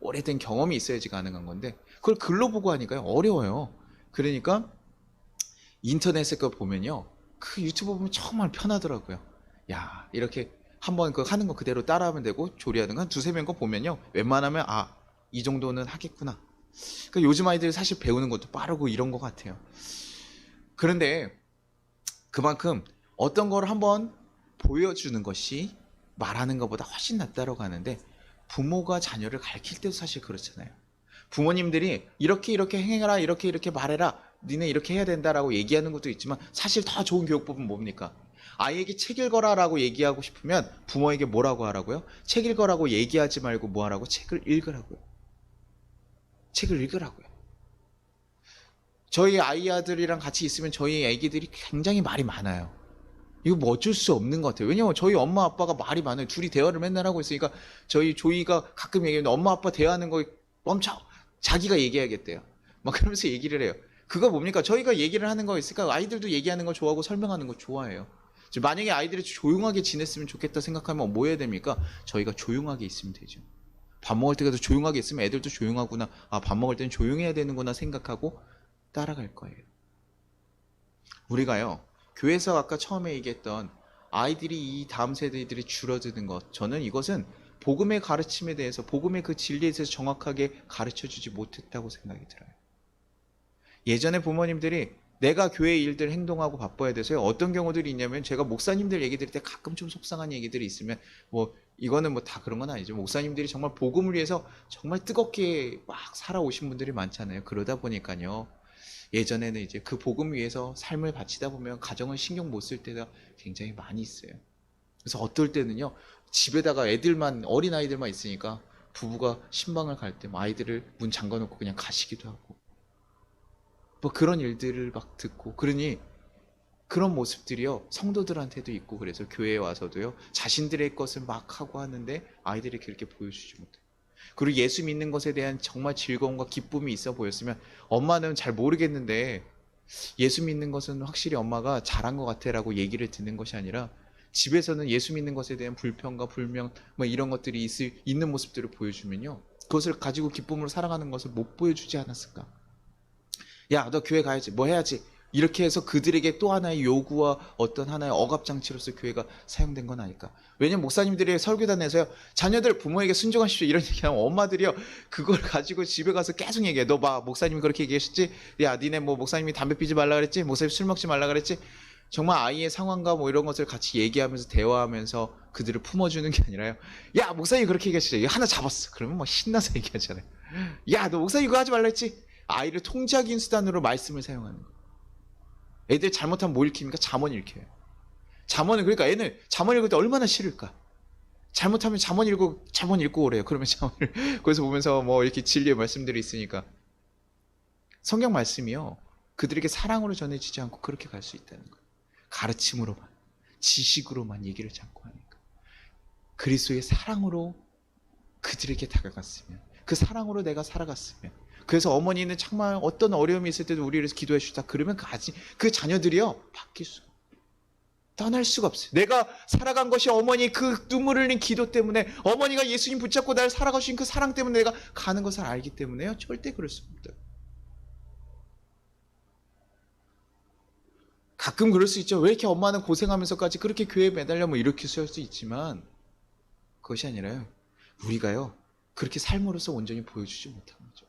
오래된 경험이 있어야지 가능한 건데 그걸 글로 보고 하니까요 어려워요. 그러니까 인터넷에 거 보면요. 그 유튜브 보면 정말 편하더라고요. 야, 이렇게 한번 그 하는 거 그대로 따라하면 되고 조리하는 거 한 두세 명 거 보면요. 웬만하면 이 정도는 하겠구나. 그러니까 요즘 아이들이 사실 배우는 것도 빠르고 이런 것 같아요. 그런데 그만큼 어떤 걸 한번 보여주는 것이 말하는 것보다 훨씬 낫다고 하는데 부모가 자녀를 가르칠 때도 사실 그렇잖아요. 부모님들이 이렇게 이렇게 행해라, 이렇게 이렇게 말해라, 니네 이렇게 해야 된다라고 얘기하는 것도 있지만 사실 더 좋은 교육법은 뭡니까? 아이에게 책 읽어라라고 얘기하고 싶으면 부모에게 뭐라고 하라고요? 책 읽어라고 얘기하지 말고 뭐 하라고? 책을 읽으라고요. 책을 읽으라고요. 저희 아이들이랑 같이 있으면 저희 애기들이 굉장히 말이 많아요. 이거 뭐 어쩔 수 없는 것 같아요. 왜냐면 저희 엄마 아빠가 말이 많아요. 둘이 대화를 맨날 하고 있으니까 저희 조이가 가끔 얘기하는데 엄마 아빠 대화하는 거 멈춰! 자기가 얘기해야겠대요. 막 그러면서 얘기를 해요. 그거 뭡니까? 저희가 얘기를 하는 거 있으니까 아이들도 얘기하는 거 좋아하고 설명하는 거 좋아해요. 만약에 아이들이 조용하게 지냈으면 좋겠다 생각하면 뭐 해야 됩니까? 저희가 조용하게 있으면 되죠. 밥 먹을 때도 조용하게 있으면 애들도 조용하구나. 밥 먹을 때는 조용해야 되는구나 생각하고 따라갈 거예요. 우리가요. 교회에서 아까 처음에 얘기했던 아이들이 이 다음 세대들이 줄어드는 것, 저는 이것은 복음의 가르침에 대해서 복음의 그 진리에 대해서 정확하게 가르쳐주지 못했다고 생각이 들어요. 예전에 부모님들이 내가 교회 일들 행동하고 바빠야 돼서요. 어떤 경우들이 있냐면 제가 목사님들 얘기 들을 때 가끔 좀 속상한 얘기들이 있으면 뭐 이거는 뭐 다 그런 건 아니죠. 목사님들이 정말 복음을 위해서 정말 뜨겁게 막 살아오신 분들이 많잖아요. 그러다 보니까요. 예전에는 이제 그 복음 위해서 삶을 바치다 보면 가정을 신경 못 쓸 때가 굉장히 많이 있어요. 그래서 어떨 때는요, 집에다가 애들만, 어린아이들만 있으니까 부부가 신방을 갈 때 아이들을 문 잠가놓고 그냥 가시기도 하고, 뭐 그런 일들을 막 듣고, 그러니 그런 모습들이요, 성도들한테도 있고, 그래서 교회에 와서도요, 자신들의 것을 막 하고 하는데 아이들이 그렇게 보여주지 못해요. 그리고 예수 믿는 것에 대한 정말 즐거움과 기쁨이 있어 보였으면 엄마는 잘 모르겠는데 예수 믿는 것은 확실히 엄마가 잘한 것 같아라고 얘기를 듣는 것이 아니라 집에서는 예수 믿는 것에 대한 불평과 불명 뭐 이런 것들이 있는 모습들을 보여주면요. 그것을 가지고 기쁨으로 살아가는 것을 못 보여주지 않았을까? 야, 너 교회 가야지. 뭐 해야지. 이렇게 해서 그들에게 또 하나의 요구와 어떤 하나의 억압장치로서 교회가 사용된 건 아닐까. 왜냐면 목사님들이 설교단에서요, 자녀들 부모에게 순종하십시오 이런 얘기하면 엄마들이요, 그걸 가지고 집에 가서 계속 얘기해. 너 봐, 목사님이 그렇게 얘기하셨지? 야, 니네 뭐 목사님이 담배 피지 말라 그랬지? 목사님 술 먹지 말라 그랬지? 정말 아이의 상황과 뭐 이런 것을 같이 얘기하면서 대화하면서 그들을 품어주는 게 아니라요. 야, 목사님이 그렇게 얘기하시죠. 하나 잡았어. 그러면 뭐 신나서 얘기하잖아요. 야, 너 목사님 그거 하지 말라 했지? 아이를 통제하기 수단으로 말씀을 사용하는 거. 애들 잘못하면 뭐 읽힙니까? 잠언 읽혀요. 잠언은 그러니까 애는 잠언 읽을 때 얼마나 싫을까? 잘못하면 잠언 읽고 오래요. 그러면 잠언을 거기서 보면서 뭐 이렇게 진리의 말씀들이 있으니까 성경 말씀이요. 그들에게 사랑으로 전해지지 않고 그렇게 갈 수 있다는 거예요. 가르침으로만, 지식으로만 얘기를 잡고 하니까. 그리스도의 사랑으로 그들에게 다가갔으면, 그 사랑으로 내가 살아갔으면, 그래서 어머니는 정말 어떤 어려움이 있을 때도 우리를 위해서 기도해 주다 그러면 그 자녀들이요 바뀔 수가 떠날 수가 없어요. 내가 살아간 것이 어머니 그 눈물을 흘린 기도 때문에, 어머니가 예수님 붙잡고 날 살아가신 그 사랑 때문에 내가 가는 것을 알기 때문에요. 절대 그럴 수 없다. 가끔 그럴 수 있죠. 왜 이렇게 엄마는 고생하면서까지 그렇게 교회에 매달려 뭐 이렇게 할 수 있지만, 그것이 아니라요. 우리가요 그렇게 삶으로서 온전히 보여주지 못한 거죠.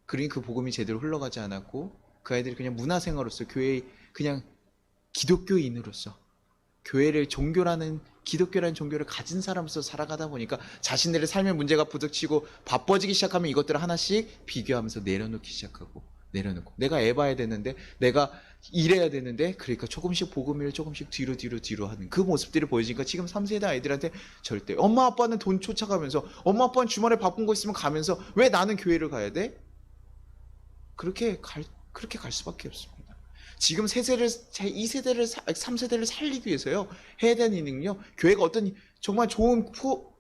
그러니 그 복음이 제대로 흘러가지 않았고 그 아이들이 그냥 문화생활로서 교회 그냥 기독교인으로서 교회를 종교라는 기독교라는 종교를 가진 사람으로서 살아가다 보니까 자신들의 삶의 문제가 부닥치고 바빠지기 시작하면 이것들을 하나씩 비교하면서 내려놓기 시작하고 내려놓고 내가 애 봐야 되는데 내가 일해야 되는데 그러니까 조금씩 복음을 조금씩 뒤로 하는 그 모습들이 보여지니까 지금 3세대 아이들한테 절대 엄마 아빠는 돈 쫓아가면서 엄마 아빠는 주말에 바쁜 거 있으면 가면서 왜 나는 교회를 가야 돼? 그렇게 갈 수밖에 없습니다. 지금 2세대를, 3세대를 살리기 위해서요, 해야 되는 일은요, 교회가 어떤 정말 좋은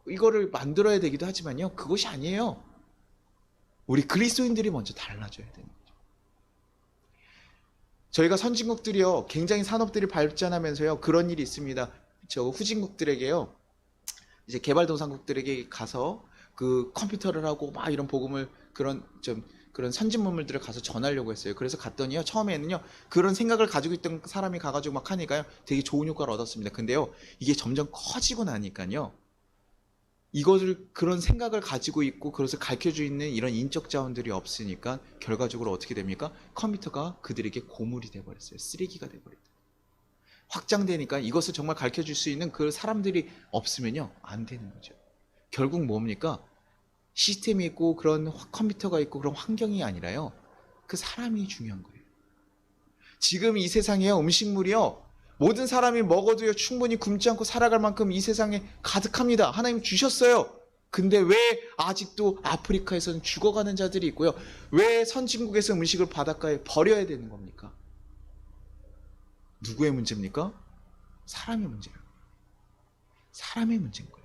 이거를 만들어야 되기도 하지만요, 그것이 아니에요. 우리 그리스도인들이 먼저 달라져야 되는 거죠. 저희가 선진국들이요, 굉장히 산업들이 발전하면서요, 그런 일이 있습니다. 저 후진국들에게요, 이제 개발도상국들에게 가서 그 컴퓨터를 하고 막 이런 복음을 그런 좀 그런 선진문물들을 가서 전하려고 했어요. 그래서 갔더니요, 처음에는요, 그런 생각을 가지고 있던 사람이 가가지고 막 하니까요, 되게 좋은 효과를 얻었습니다. 근데요, 이게 점점 커지고 나니까요, 이것을, 그런 생각을 가지고 있고 그것을 가르쳐 주 있는 이런 인적 자원들이 없으니까 결과적으로 어떻게 됩니까? 컴퓨터가 그들에게 고물이 돼버렸어요. 쓰레기가 돼버렸어요. 확장되니까 이것을 정말 가르쳐 줄 수 있는 그 사람들이 없으면요, 안 되는 거죠. 결국 뭡니까? 시스템이 있고 그런 컴퓨터가 있고 그런 환경이 아니라요, 그 사람이 중요한 거예요. 지금 이 세상에요, 음식물이요, 모든 사람이 먹어도요 충분히 굶지 않고 살아갈 만큼 이 세상에 가득합니다. 하나님 주셨어요. 근데 왜 아직도 아프리카에서는 죽어가는 자들이 있고요, 왜 선진국에서 음식을 바닷가에 버려야 되는 겁니까? 누구의 문제입니까? 사람의 문제예요. 사람의 문제인 거예요.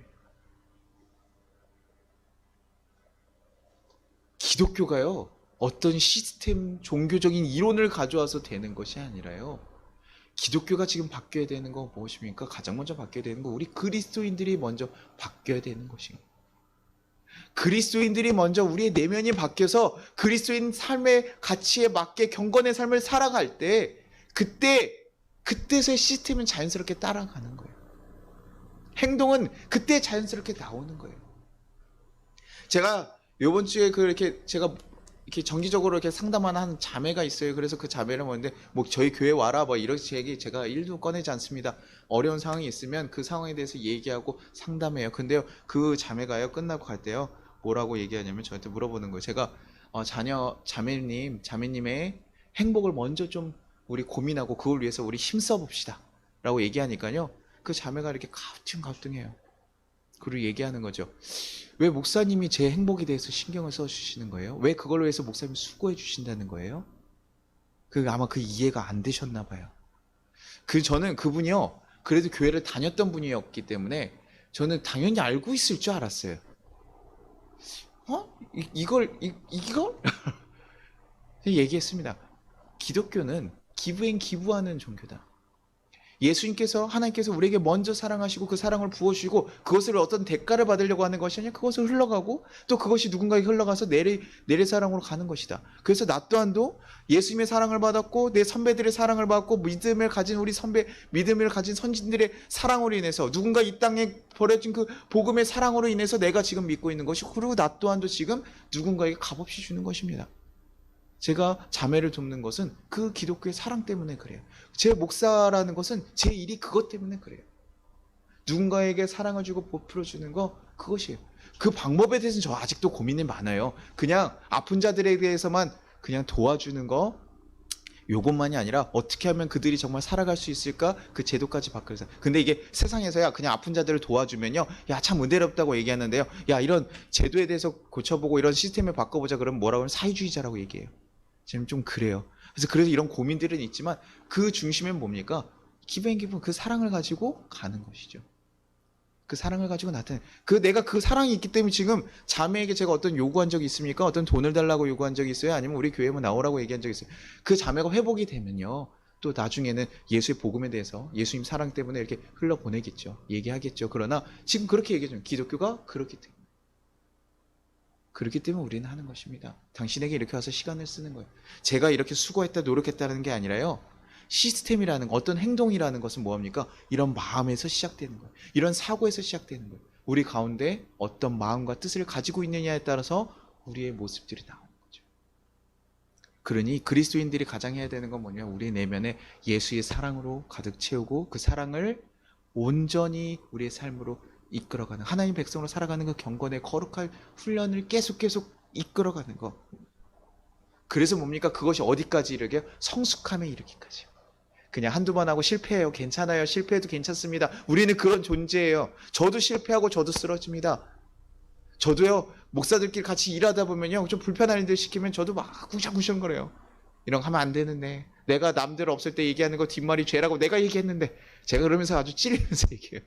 기독교가요, 어떤 시스템, 종교적인 이론을 가져와서 되는 것이 아니라요, 기독교가 지금 바뀌어야 되는 거 무엇입니까? 가장 먼저 바뀌어야 되는 거, 우리 그리스도인들이 먼저 바뀌어야 되는 것입니다. 그리스도인들이 먼저 우리의 내면이 바뀌어서 그리스도인 삶의 가치에 맞게 경건의 삶을 살아갈 때, 그때서의 시스템은 자연스럽게 따라가는 거예요. 행동은 그때 자연스럽게 나오는 거예요. 제가 요번 주에 제가 이렇게 정기적으로 이렇게 상담하는 자매가 있어요. 그래서 그 자매를 보는데, 뭐 저희 교회 와라 뭐 이런 얘기 제가 일도 꺼내지 않습니다. 어려운 상황이 있으면 그 상황에 대해서 얘기하고 상담해요. 근데요, 그 자매가요, 끝나고 갈 때요, 뭐라고 얘기하냐면 저한테 물어보는 거예요. 제가 자매님의 행복을 먼저 좀 우리 고민하고 그걸 위해서 우리 힘써 봅시다 라고 얘기하니까요, 그 자매가 이렇게 가우뚱가우뚱해요. 그리고 얘기하는 거죠. 왜 목사님이 제 행복에 대해서 신경을 써주시는 거예요? 왜 그걸로 해서 목사님이 수고해 주신다는 거예요? 아마 그 이해가 안 되셨나 봐요. 저는 그분이요, 그래도 교회를 다녔던 분이었기 때문에 저는 당연히 알고 있을 줄 알았어요. 이걸? 얘기했습니다. 기독교는 기부하는 종교다. 예수님께서, 하나님께서 우리에게 먼저 사랑하시고 그 사랑을 부어주시고 그것을 어떤 대가를 받으려고 하는 것이 아니라 그것을 흘러가고 또 그것이 누군가에게 흘러가서 내래 사랑으로 가는 것이다. 그래서 나 또한도 예수님의 사랑을 받았고 내 선배들의 사랑을 받고 믿음을 가진 선진들의 사랑으로 인해서 누군가 이 땅에 버려진 그 복음의 사랑으로 인해서 내가 지금 믿고 있는 것이고, 그리고 나 또한도 지금 누군가에게 값없이 주는 것입니다. 제가 자매를 돕는 것은 그 기독교의 사랑 때문에 그래요. 제 목사라는 것은 제 일이 그것 때문에 그래요. 누군가에게 사랑을 주고 베풀어주는 거, 그것이에요. 그 방법에 대해서는 저 아직도 고민이 많아요. 그냥 아픈 자들에 대해서만 그냥 도와주는 거, 요것만이 아니라 어떻게 하면 그들이 정말 살아갈 수 있을까, 그 제도까지 바꿔서. 근데 이게 세상에서야 그냥 아픈 자들을 도와주면요, 야 참 은혜롭다고 얘기하는데요, 야 이런 제도에 대해서 고쳐보고 이런 시스템을 바꿔보자 그러면 뭐라고 하면 사회주의자라고 얘기해요. 지금 좀 그래요. 그래서 이런 고민들은 있지만 그 중심엔 뭡니까? 기분 그 사랑을 가지고 가는 것이죠. 그 사랑을 가지고 나타내. 내가 그 사랑이 있기 때문에 지금 자매에게 제가 어떤 요구한 적이 있습니까? 어떤 돈을 달라고 요구한 적이 있어요? 아니면 우리 교회에 나오라고 얘기한 적이 있어요? 그 자매가 회복이 되면요, 또 나중에는 예수의 복음에 대해서 예수님 사랑 때문에 이렇게 흘러보내겠죠. 얘기하겠죠. 그러나 지금 그렇게 얘기해줘요. 기독교가 그렇기 때문에 우리는 하는 것입니다. 당신에게 이렇게 와서 시간을 쓰는 거예요. 제가 이렇게 수고했다 노력했다는 게 아니라요, 시스템이라는 어떤 행동이라는 것은 뭐합니까? 이런 마음에서 시작되는 거예요. 이런 사고에서 시작되는 거예요. 우리 가운데 어떤 마음과 뜻을 가지고 있느냐에 따라서 우리의 모습들이 나오는 거죠. 그러니 그리스도인들이 가장 해야 되는 건 뭐냐? 우리 내면에 예수의 사랑으로 가득 채우고 그 사랑을 온전히 우리의 삶으로 이끌어가는, 하나님 백성으로 살아가는 그 경건의 거룩한 훈련을 계속 이끌어가는 거. 그래서 뭡니까? 그것이 어디까지 이르게요? 성숙함에 이르기까지. 그냥 한두 번 하고 실패해요. 괜찮아요. 실패해도 괜찮습니다. 우리는 그런 존재예요. 저도 실패하고 저도 쓰러집니다. 저도요, 목사들끼리 같이 일하다 보면요, 좀 불편한 일들 시키면 저도 막 구장구장거려요. 이런 거 하면 안 되는데, 내가 남들 없을 때 얘기하는 거 뒷말이 죄라고 내가 얘기했는데, 제가 그러면서 아주 찔리면서 얘기해요.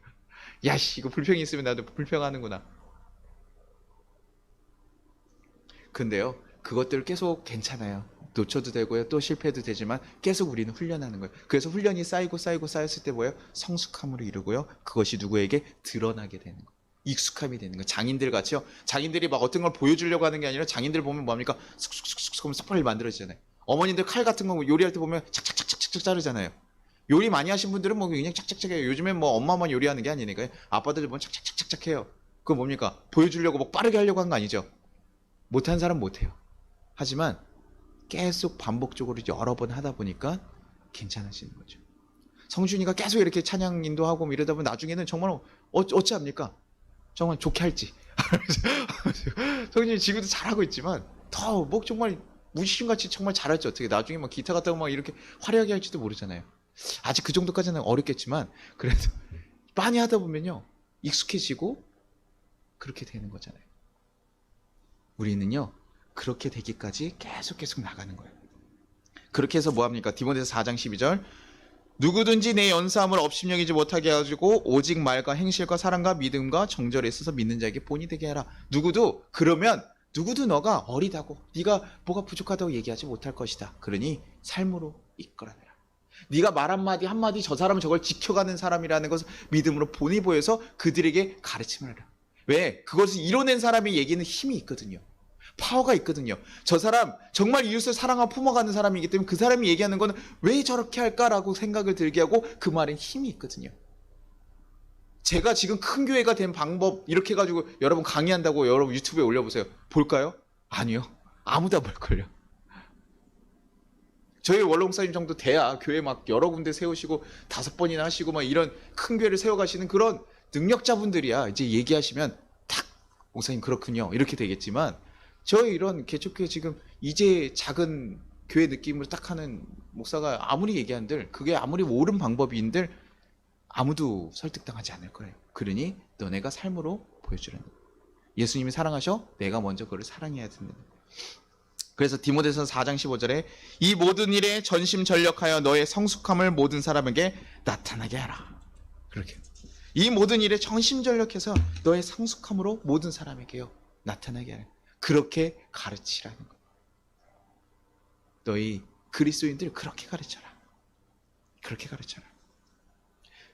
야씨, 이거 불평이 있으면 나도 불평하는구나. 근데요, 그것들 계속 괜찮아요. 놓쳐도 되고요, 또 실패해도 되지만 계속 우리는 훈련하는 거예요. 그래서 훈련이 쌓였을 때 뭐예요? 성숙함으로 이루고요, 그것이 누구에게 드러나게 되는 거예요. 익숙함이 되는 거예요. 장인들 같이요. 장인들이 막 어떤 걸 보여주려고 하는 게 아니라 장인들 보면 뭡니까? 슥슥슥슥 하면 싹 빨리 만들어지잖아요. 어머님들 칼 같은 거 요리할 때 보면 착착착착착 자르잖아요. 요리 많이 하신 분들은 뭐 그냥 착착착 해요. 요즘엔 뭐 엄마만 요리하는 게 아니니까요. 아빠들 보면 착착착착착 해요. 그거 뭡니까? 보여주려고 뭐 빠르게 하려고 한 거 아니죠? 못하는 사람 못해요. 하지만 계속 반복적으로 여러 번 하다 보니까 괜찮아지는 거죠. 성준이가 계속 이렇게 찬양 인도하고 뭐 이러다 보면 나중에는 정말 어찌 합니까? 정말 좋게 할지. 성준이 지금도 잘하고 있지만 더 뭐 정말 무시심같이 정말 잘할지 어떻게 나중에 막 기타 같다고 막 이렇게 화려하게 할지도 모르잖아요. 아직 그 정도까지는 어렵겠지만 그래도 많이 하다 보면요 익숙해지고 그렇게 되는 거잖아요. 우리는요 그렇게 되기까지 계속 나가는 거예요. 그렇게 해서 뭐합니까? 디모데서 4장 12절 누구든지 내 연사함을 업신여기지 못하게 해가지고 오직 말과 행실과 사랑과 믿음과 정절에 있어서 믿는 자에게 본이 되게 하라. 그러면 누구도 너가 어리다고 네가 뭐가 부족하다고 얘기하지 못할 것이다. 그러니 삶으로 이끌어내라. 네가 말 한마디 저 사람은 저걸 지켜가는 사람이라는 것을 믿음으로 본이 보여서 그들에게 가르침을 하라. 왜? 그것을 이뤄낸 사람의 얘기는 힘이 있거든요. 파워가 있거든요. 저 사람 정말 이웃을 사랑하고 품어가는 사람이기 때문에 그 사람이 얘기하는 거는 왜 저렇게 할까라고 생각을 들게 하고 그 말엔 힘이 있거든요. 제가 지금 큰 교회가 된 방법 이렇게 해가지고 여러분 강의한다고 여러분 유튜브에 올려보세요. 볼까요? 아니요. 아무도 안 볼걸요. 저희 원로목사님 정도 돼야 교회 막 여러 군데 세우시고 5번이나 하시고 막 이런 큰 교회를 세워가시는 그런 능력자분들이야 이제 얘기하시면 탁 목사님 그렇군요 이렇게 되겠지만 저희 이런 개척교회 지금 이제 작은 교회 느낌으로 딱 하는 목사가 아무리 얘기한들 그게 아무리 옳은 방법인들 아무도 설득당하지 않을 거예요. 그러니 너네가 삶으로 보여주라는 거예요. 예수님이 사랑하셔? 내가 먼저 그를 사랑해야 된다. 그래서 디모데서 4장 15절에 이 모든 일에 전심전력하여 너의 성숙함을 모든 사람에게 나타나게 하라. 그렇게 이 모든 일에 전심전력해서 너의 성숙함으로 모든 사람에게요 나타나게 하라. 그렇게 가르치라는 거예요. 너희 그리스도인들 그렇게 가르쳐라. 그렇게 가르쳐라.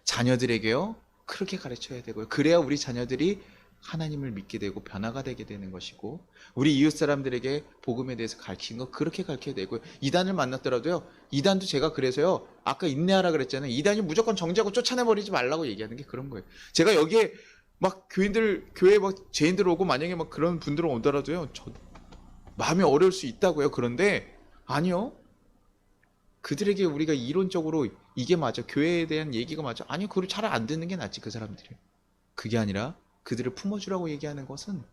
자녀들에게요 그렇게 가르쳐야 되고요. 그래야 우리 자녀들이 하나님을 믿게 되고 변화가 되게 되는 것이고 우리 이웃 사람들에게 복음에 대해서 가르치는 거 그렇게 가르쳐야 되고요. 이단을 만났더라도요. 이단도 제가 그래서요. 아까 인내하라 그랬잖아요. 이단이 무조건 정죄하고 쫓아내버리지 말라고 얘기하는 게 그런 거예요. 제가 여기에 막 교회에 막 죄인들 오고 만약에 막 그런 분들 오더라도요. 저 마음이 어려울 수 있다고요. 그런데 아니요. 그들에게 우리가 이론적으로 이게 맞아. 교회에 대한 얘기가 맞아. 아니요. 그걸 잘 안 듣는 게 낫지 그 사람들이. 그게 아니라 그들을 품어주라고 얘기하는 것은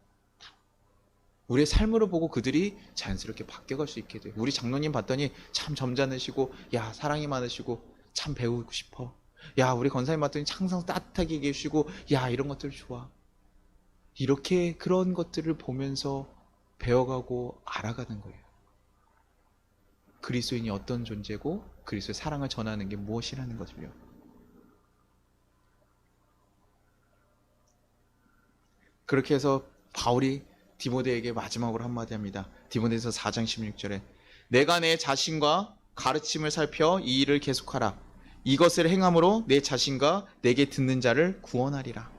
우리의 삶으로 보고 그들이 자연스럽게 바뀌어갈 수 있게 돼요. 우리 장로님 봤더니 참 점잖으시고 야 사랑이 많으시고 참 배우고 싶어. 야 우리 권사님 봤더니 항상 따뜻하게 계시고 야 이런 것들 좋아. 이렇게 그런 것들을 보면서 배워가고 알아가는 거예요. 그리스도인이 어떤 존재고 그리스도의 사랑을 전하는 게 무엇이라는 거죠. 그렇게 해서 바울이 디모데에게 마지막으로 한마디 합니다. 디모데서 4장 16절에 내가 내 자신과 가르침을 살펴 이 일을 계속하라. 이것을 행함으로 내 자신과 내게 듣는 자를 구원하리라.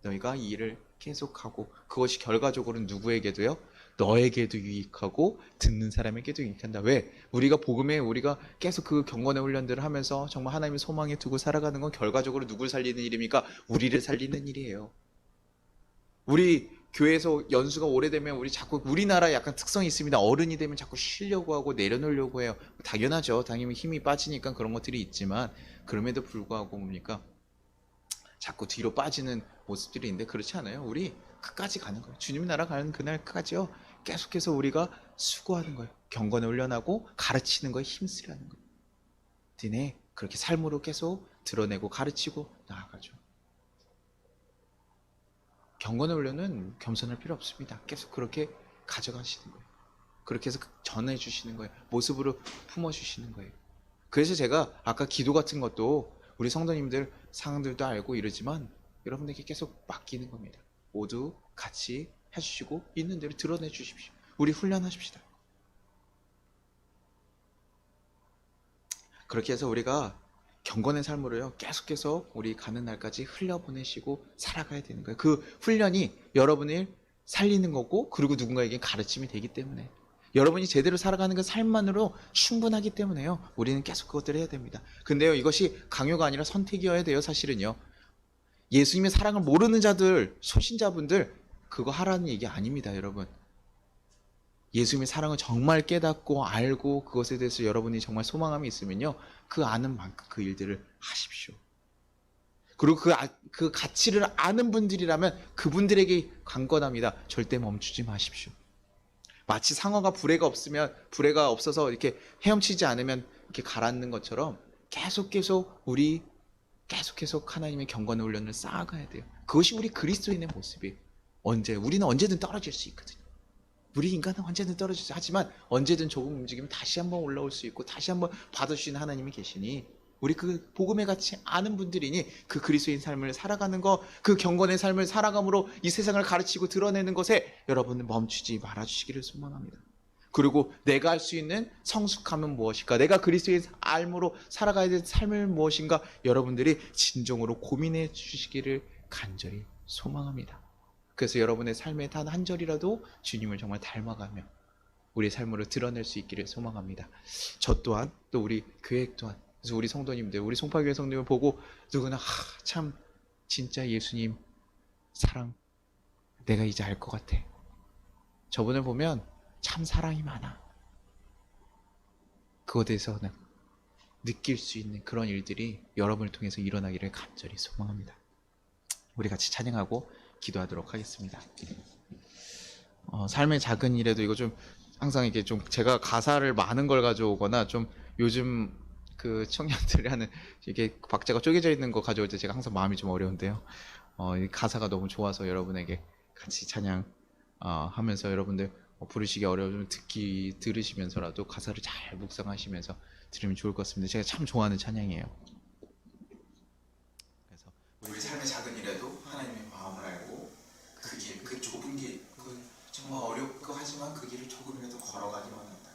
너희가 이 일을 계속하고 그것이 결과적으로는 누구에게도요? 너에게도 유익하고 듣는 사람에게도 유익한다. 왜? 우리가 복음에 우리가 계속 그 경건의 훈련들을 하면서 정말 하나님의 소망에 두고 살아가는 건 결과적으로 누굴 살리는 일입니까? 우리를 살리는 일이에요. 우리 교회에서 연수가 오래되면 우리 자꾸 우리나라 약간 특성이 있습니다. 어른이 되면 자꾸 쉬려고 하고 내려놓으려고 해요. 당연하죠. 당연히 힘이 빠지니까 그런 것들이 있지만 그럼에도 불구하고 뭡니까? 자꾸 뒤로 빠지는 모습들이 있는데 그렇지 않아요. 우리 끝까지 가는 거예요. 주님 나라 가는 그날까지요. 계속해서 우리가 수고하는 거예요. 경건을 훈련하고 가르치는 거에 힘쓰라는 거예요. 니네 그렇게 삶으로 계속 드러내고 가르치고 나아가죠. 경건의 훈련은 겸손할 필요 없습니다. 계속 그렇게 가져가시는 거예요. 그렇게 해서 전해주시는 거예요. 모습으로 품어주시는 거예요. 그래서 제가 아까 기도 같은 것도 우리 성도님들 상들도 알고 이러지만 여러분들에게 계속 맡기는 겁니다. 모두 같이 해주시고 있는 대로 드러내 주십시오. 우리 훈련하십시다. 그렇게 해서 우리가 경건의 삶으로요, 계속해서 우리 가는 날까지 흘려보내시고 살아가야 되는 거예요. 그 훈련이 여러분을 살리는 거고, 그리고 누군가에게 가르침이 되기 때문에, 여러분이 제대로 살아가는 그 삶만으로 충분하기 때문에요, 우리는 계속 그것들을 해야 됩니다. 근데요, 이것이 강요가 아니라 선택이어야 돼요. 사실은요, 예수님의 사랑을 모르는 자들, 소신자분들, 그거 하라는 얘기 아닙니다. 여러분, 예수님의 사랑을 정말 깨닫고 알고 그것에 대해서 여러분이 정말 소망함이 있으면요, 그 아는 만큼 그 일들을 하십시오. 그리고 그 가치를 아는 분들이라면 그분들에게 강권합니다. 절대 멈추지 마십시오. 마치 상어가 불에가 없어서 이렇게 헤엄치지 않으면 이렇게 가라앉는 것처럼 우리 계속 하나님의 경건의 훈련을 쌓아가야 돼요. 그것이 우리 그리스도인의 모습이에요. 우리는 언제든 떨어질 수 있거든요. 우리 인간은 언제든 떨어지죠. 하지만 언제든 조금 움직이면 다시 한번 올라올 수 있고 다시 한번 받아주시는 하나님이 계시니, 우리 그 복음의 가치 아는 분들이니 그 그리스도인 삶을 살아가는 거, 그 경건의 삶을 살아감으로 이 세상을 가르치고 드러내는 것에 여러분은 멈추지 말아주시기를 소망합니다. 그리고 내가 할 수 있는 성숙함은 무엇일까? 내가 그리스도의 삶으로 살아가야 될 삶은 무엇인가? 여러분들이 진정으로 고민해 주시기를 간절히 소망합니다. 그래서 여러분의 삶의 단 한 절이라도 주님을 정말 닮아가며 우리의 삶으로 드러낼 수 있기를 소망합니다. 저 또한, 또 우리 교회 또한, 그래서 우리 성도님들, 우리 송파교회 성도님을 보고 누구나 참 진짜 예수님 사랑 내가 이제 알 것 같아. 저분을 보면 참 사랑이 많아. 그것에 대해서는 느낄 수 있는 그런 일들이 여러분을 통해서 일어나기를 간절히 소망합니다. 우리 같이 찬양하고 기도하도록 하겠습니다. 삶의 작은 일에도 이거 좀 항상 이게 좀 제가 가사를 많은 걸 가져오거나 좀 요즘 그 청년들이 하는 이게 박자가 쪼개져 있는 거 가져올 때 제가 항상 마음이 좀 어려운데요. 이 가사가 너무 좋아서 여러분에게 같이 찬양 하면서 여러분들 부르시기 어려우면 들으시면서라도 가사를 잘 묵상하시면서 들으면 좋을 것 같습니다. 제가 참 좋아하는 찬양이에요. 그래서 우리 삶의 작은 일에도 하나님의 마음을 알고 그 길, 그 좁은 길, 그 정말 어렵고 하지만 그 길을 조금이라도 걸어가기만 한다.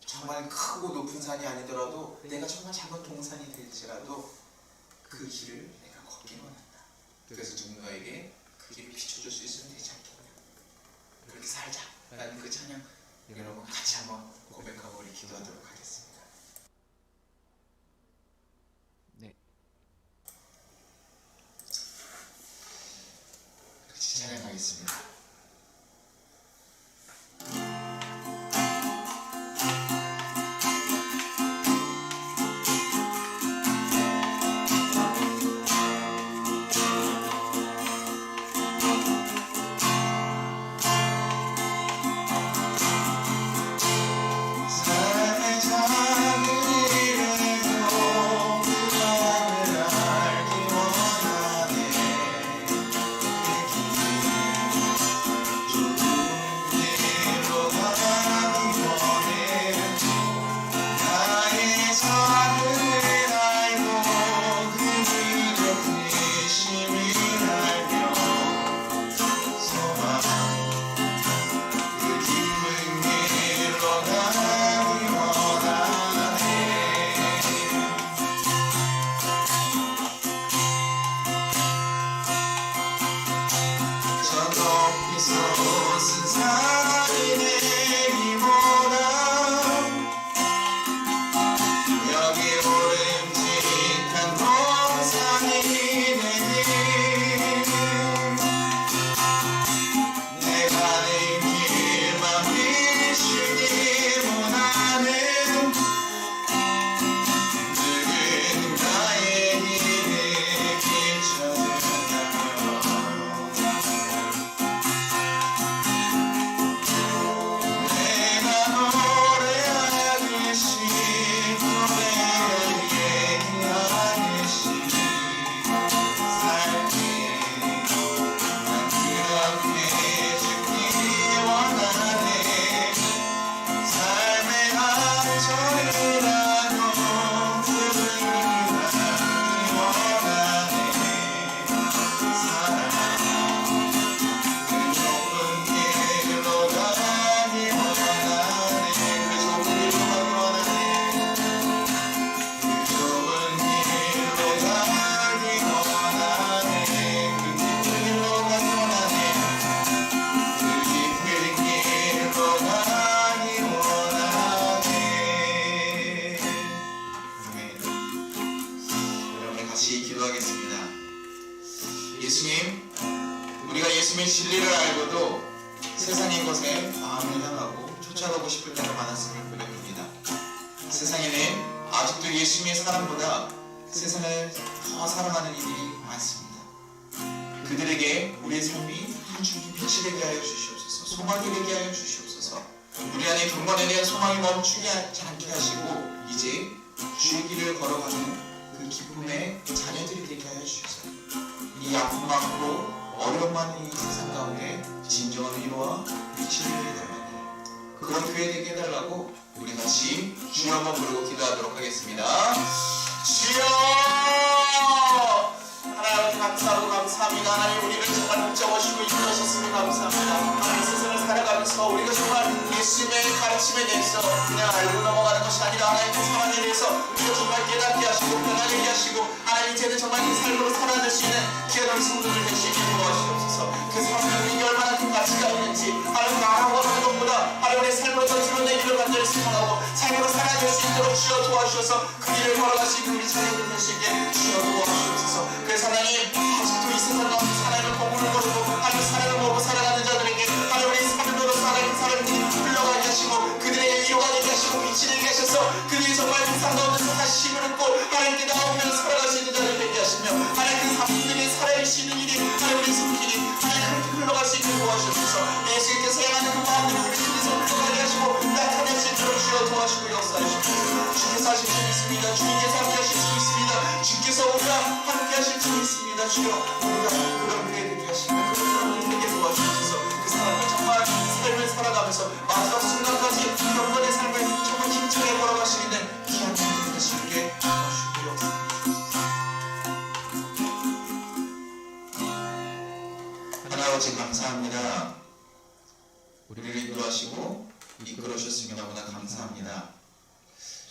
정말 크고 높은 산이 아니더라도 내가 정말 작은 동산이 될지라도 그 길을 내가 걷기만 한다. 그래서 누군가에게 그 길을 비춰줄 수 있으면 되지 않겠냐. 그렇게 살자 라는 그 찬양, 여러분 같이 한번 고백하고 우리 기도하도록 하겠습니다. 네, 같이 찬양하겠습니다. 기도드립니다. 예수님, 우리가 예수님의 진리를 알고도 세상의 것에 마음을 향하고 쫓아가고 싶을 때가 많았음을 고백합니다. 세상에는 아직도 예수님의 사랑보다 세상을 더 사랑하는 이들이 많습니다. 그들에게 우리의 삶이 한 줄기 빛이 되게 하여 주시옵소서. 소망이 되게 하여 주시옵소서. 우리 안에 경건에 대한 소망이 멈추지 않게 하시고 이제 주의 길을 걸어가는 그 기쁨의 자녀들이 되게 하여 주셔서 이 아픔 많고 어려움 많은 이 세상 가운데 진정한 위로와 빛이 되게 해달라고, 그런 교회 되게 해달라고 우리 같이 주여 한번 부르고 기도하도록 하겠습니다. 주여! 하나님 감사하고 감사합니다. 하나님 우리를 정말 붙잡으시고 이끌어주셨으면 감사합니다. 하나님 세상을 살아가면서 우리가 정말 예수님의 가르침에 대해서 그냥 알고 넘어가는 것이 아니라 하나님 그 사랑에 대해서 우리가 정말 깨닫게 하시고 변하게 하시고 하나님 이제는 정말 그 삶으로 살아낼 수 있는 귀한 성도들 될 수 있게 도와주시옵소서. 그 삶이 우리에게 얼마나 큰 가치가 있는지 하나님 말하고 하는 것보다 하나님 우리의 삶으로 더 드러내기를 간절히 소망하고 삶으로 살아낼 수 있도록 주여 도와주셔서 그 길을 걸어가시고 우리 자녀들 될 수 있게 주여 도와주시옵소서. 그래서 하나님 아직도 이 세상 가운데 사랑을 거부를 거두고 하나님 사랑을 먹고 살아가는 자들에게 하나님 우리 삶으로서 하나님 사랑들이 흘러가게 하시고 그들에게 위로가 되게 하시고 빛이 되게 하셔서 그들이 정말 세상 가운데서 다시 힘을 얻고 하나님께 나오면 살아갈 수 있는 자를 되게 하시며 하나님 그 사람들이 살아갈 수 있는 일이 하나님 우리 손길이 하나님 그렇게 흘러갈 수 있게 도와주셔서 예수님께서 향하는 그 마음들을 우리 속에서 흘러가게 하시고 나타낼 수 있도록 주여 도와주시고 역사하시옵소서. 주께서 하실 수 있습니다. 주님께서 함께 하실 수 있습니다. 주께서 우리가 함께 하실 수 있습니다. 주여 우리가 그런 교회 되게 하시고 그런 사람을 되게 도와주셔서 그 사람을 정말 삶을 살아가면서 마지막 순간까지 경건의 삶을 정말 힘차게 걸어갈 수 있는 귀한 분들이 되시게 도와주시고 하나님 아버지 감사합니다. 우리를 인도하시고 이끌어주셨으면 너무나 감사합니다.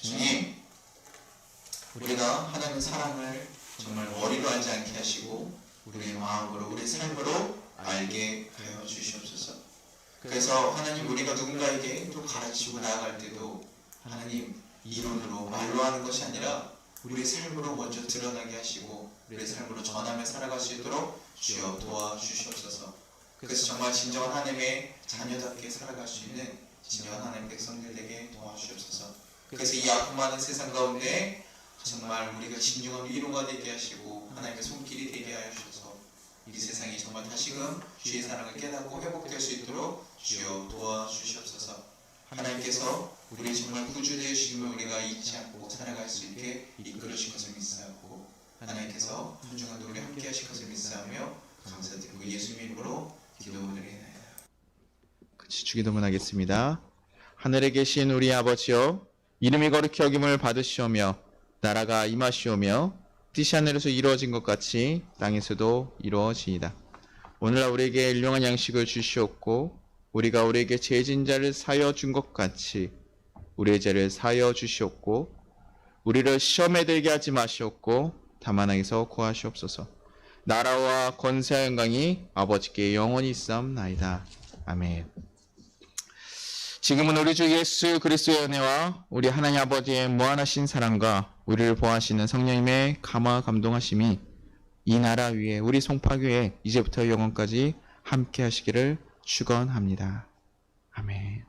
주님, 우리가 하나님의 사랑을 정말 머리로 알지 않게 하시고 우리의 마음으로 우리의 삶으로 알게 하여 주시옵소서. 그래서 하나님 우리가 누군가에게 또 가르치고 나아갈 때도 하나님 이론으로 말로 하는 것이 아니라 우리의 삶으로 먼저 드러나게 하시고 우리의 삶으로 전하며 살아갈 수 있도록 주여 도와주시옵소서. 그래서 정말 진정한 하나님의 자녀답게 살아갈 수 있는 진정한 하나님의 백성들 되게 도와주시옵소서. 그래서 이 아픔 많은 세상 가운데 정말 우리가 진정한 위로가 되게 하시고 하나님의 손길이 되게 하여 주셔서 이 세상이 정말 다시금 주의 사랑을 깨닫고 회복될 수 있도록 주여 도와주시옵소서. 하나님께서 우리 정말 구주되어 주심을 우리가 잊지 않고 살아갈 수 있게 이끌어 주실 것을 믿사옵고 하나님께서 한중한 우리 함께 하실 것을 믿사오며 감사드리고 예수님 이름으로 기도드리나이다. 같이 주기도문 하겠습니다. 하늘에 계신 우리 아버지여, 이름이 거룩히 여김을 받으시오며 나라가 임하시오며 뜻이 하늘에서 이루어진 것 같이 땅에서도 이루어지이다. 오늘날 우리에게 일용할 양식을 주시옵고 우리가 우리에게 죄진 자를 사하여 준 것 같이 우리의 죄를 사하여 주시옵고 우리를 시험에 들게 하지 마시옵고 다만 악에서 구하시옵소서. 나라와 권세와 영광이 아버지께 영원히 있사옵나이다. 아멘. 지금은 우리 주 예수 그리스도의 은혜와 우리 하나님 아버지의 무한하신 사랑과 우리를 보호하시는 성령님의 감화 감동하심이 이 나라 위에 우리 송파교회 이제부터 영원까지 함께 하시기를 축원합니다. 아멘.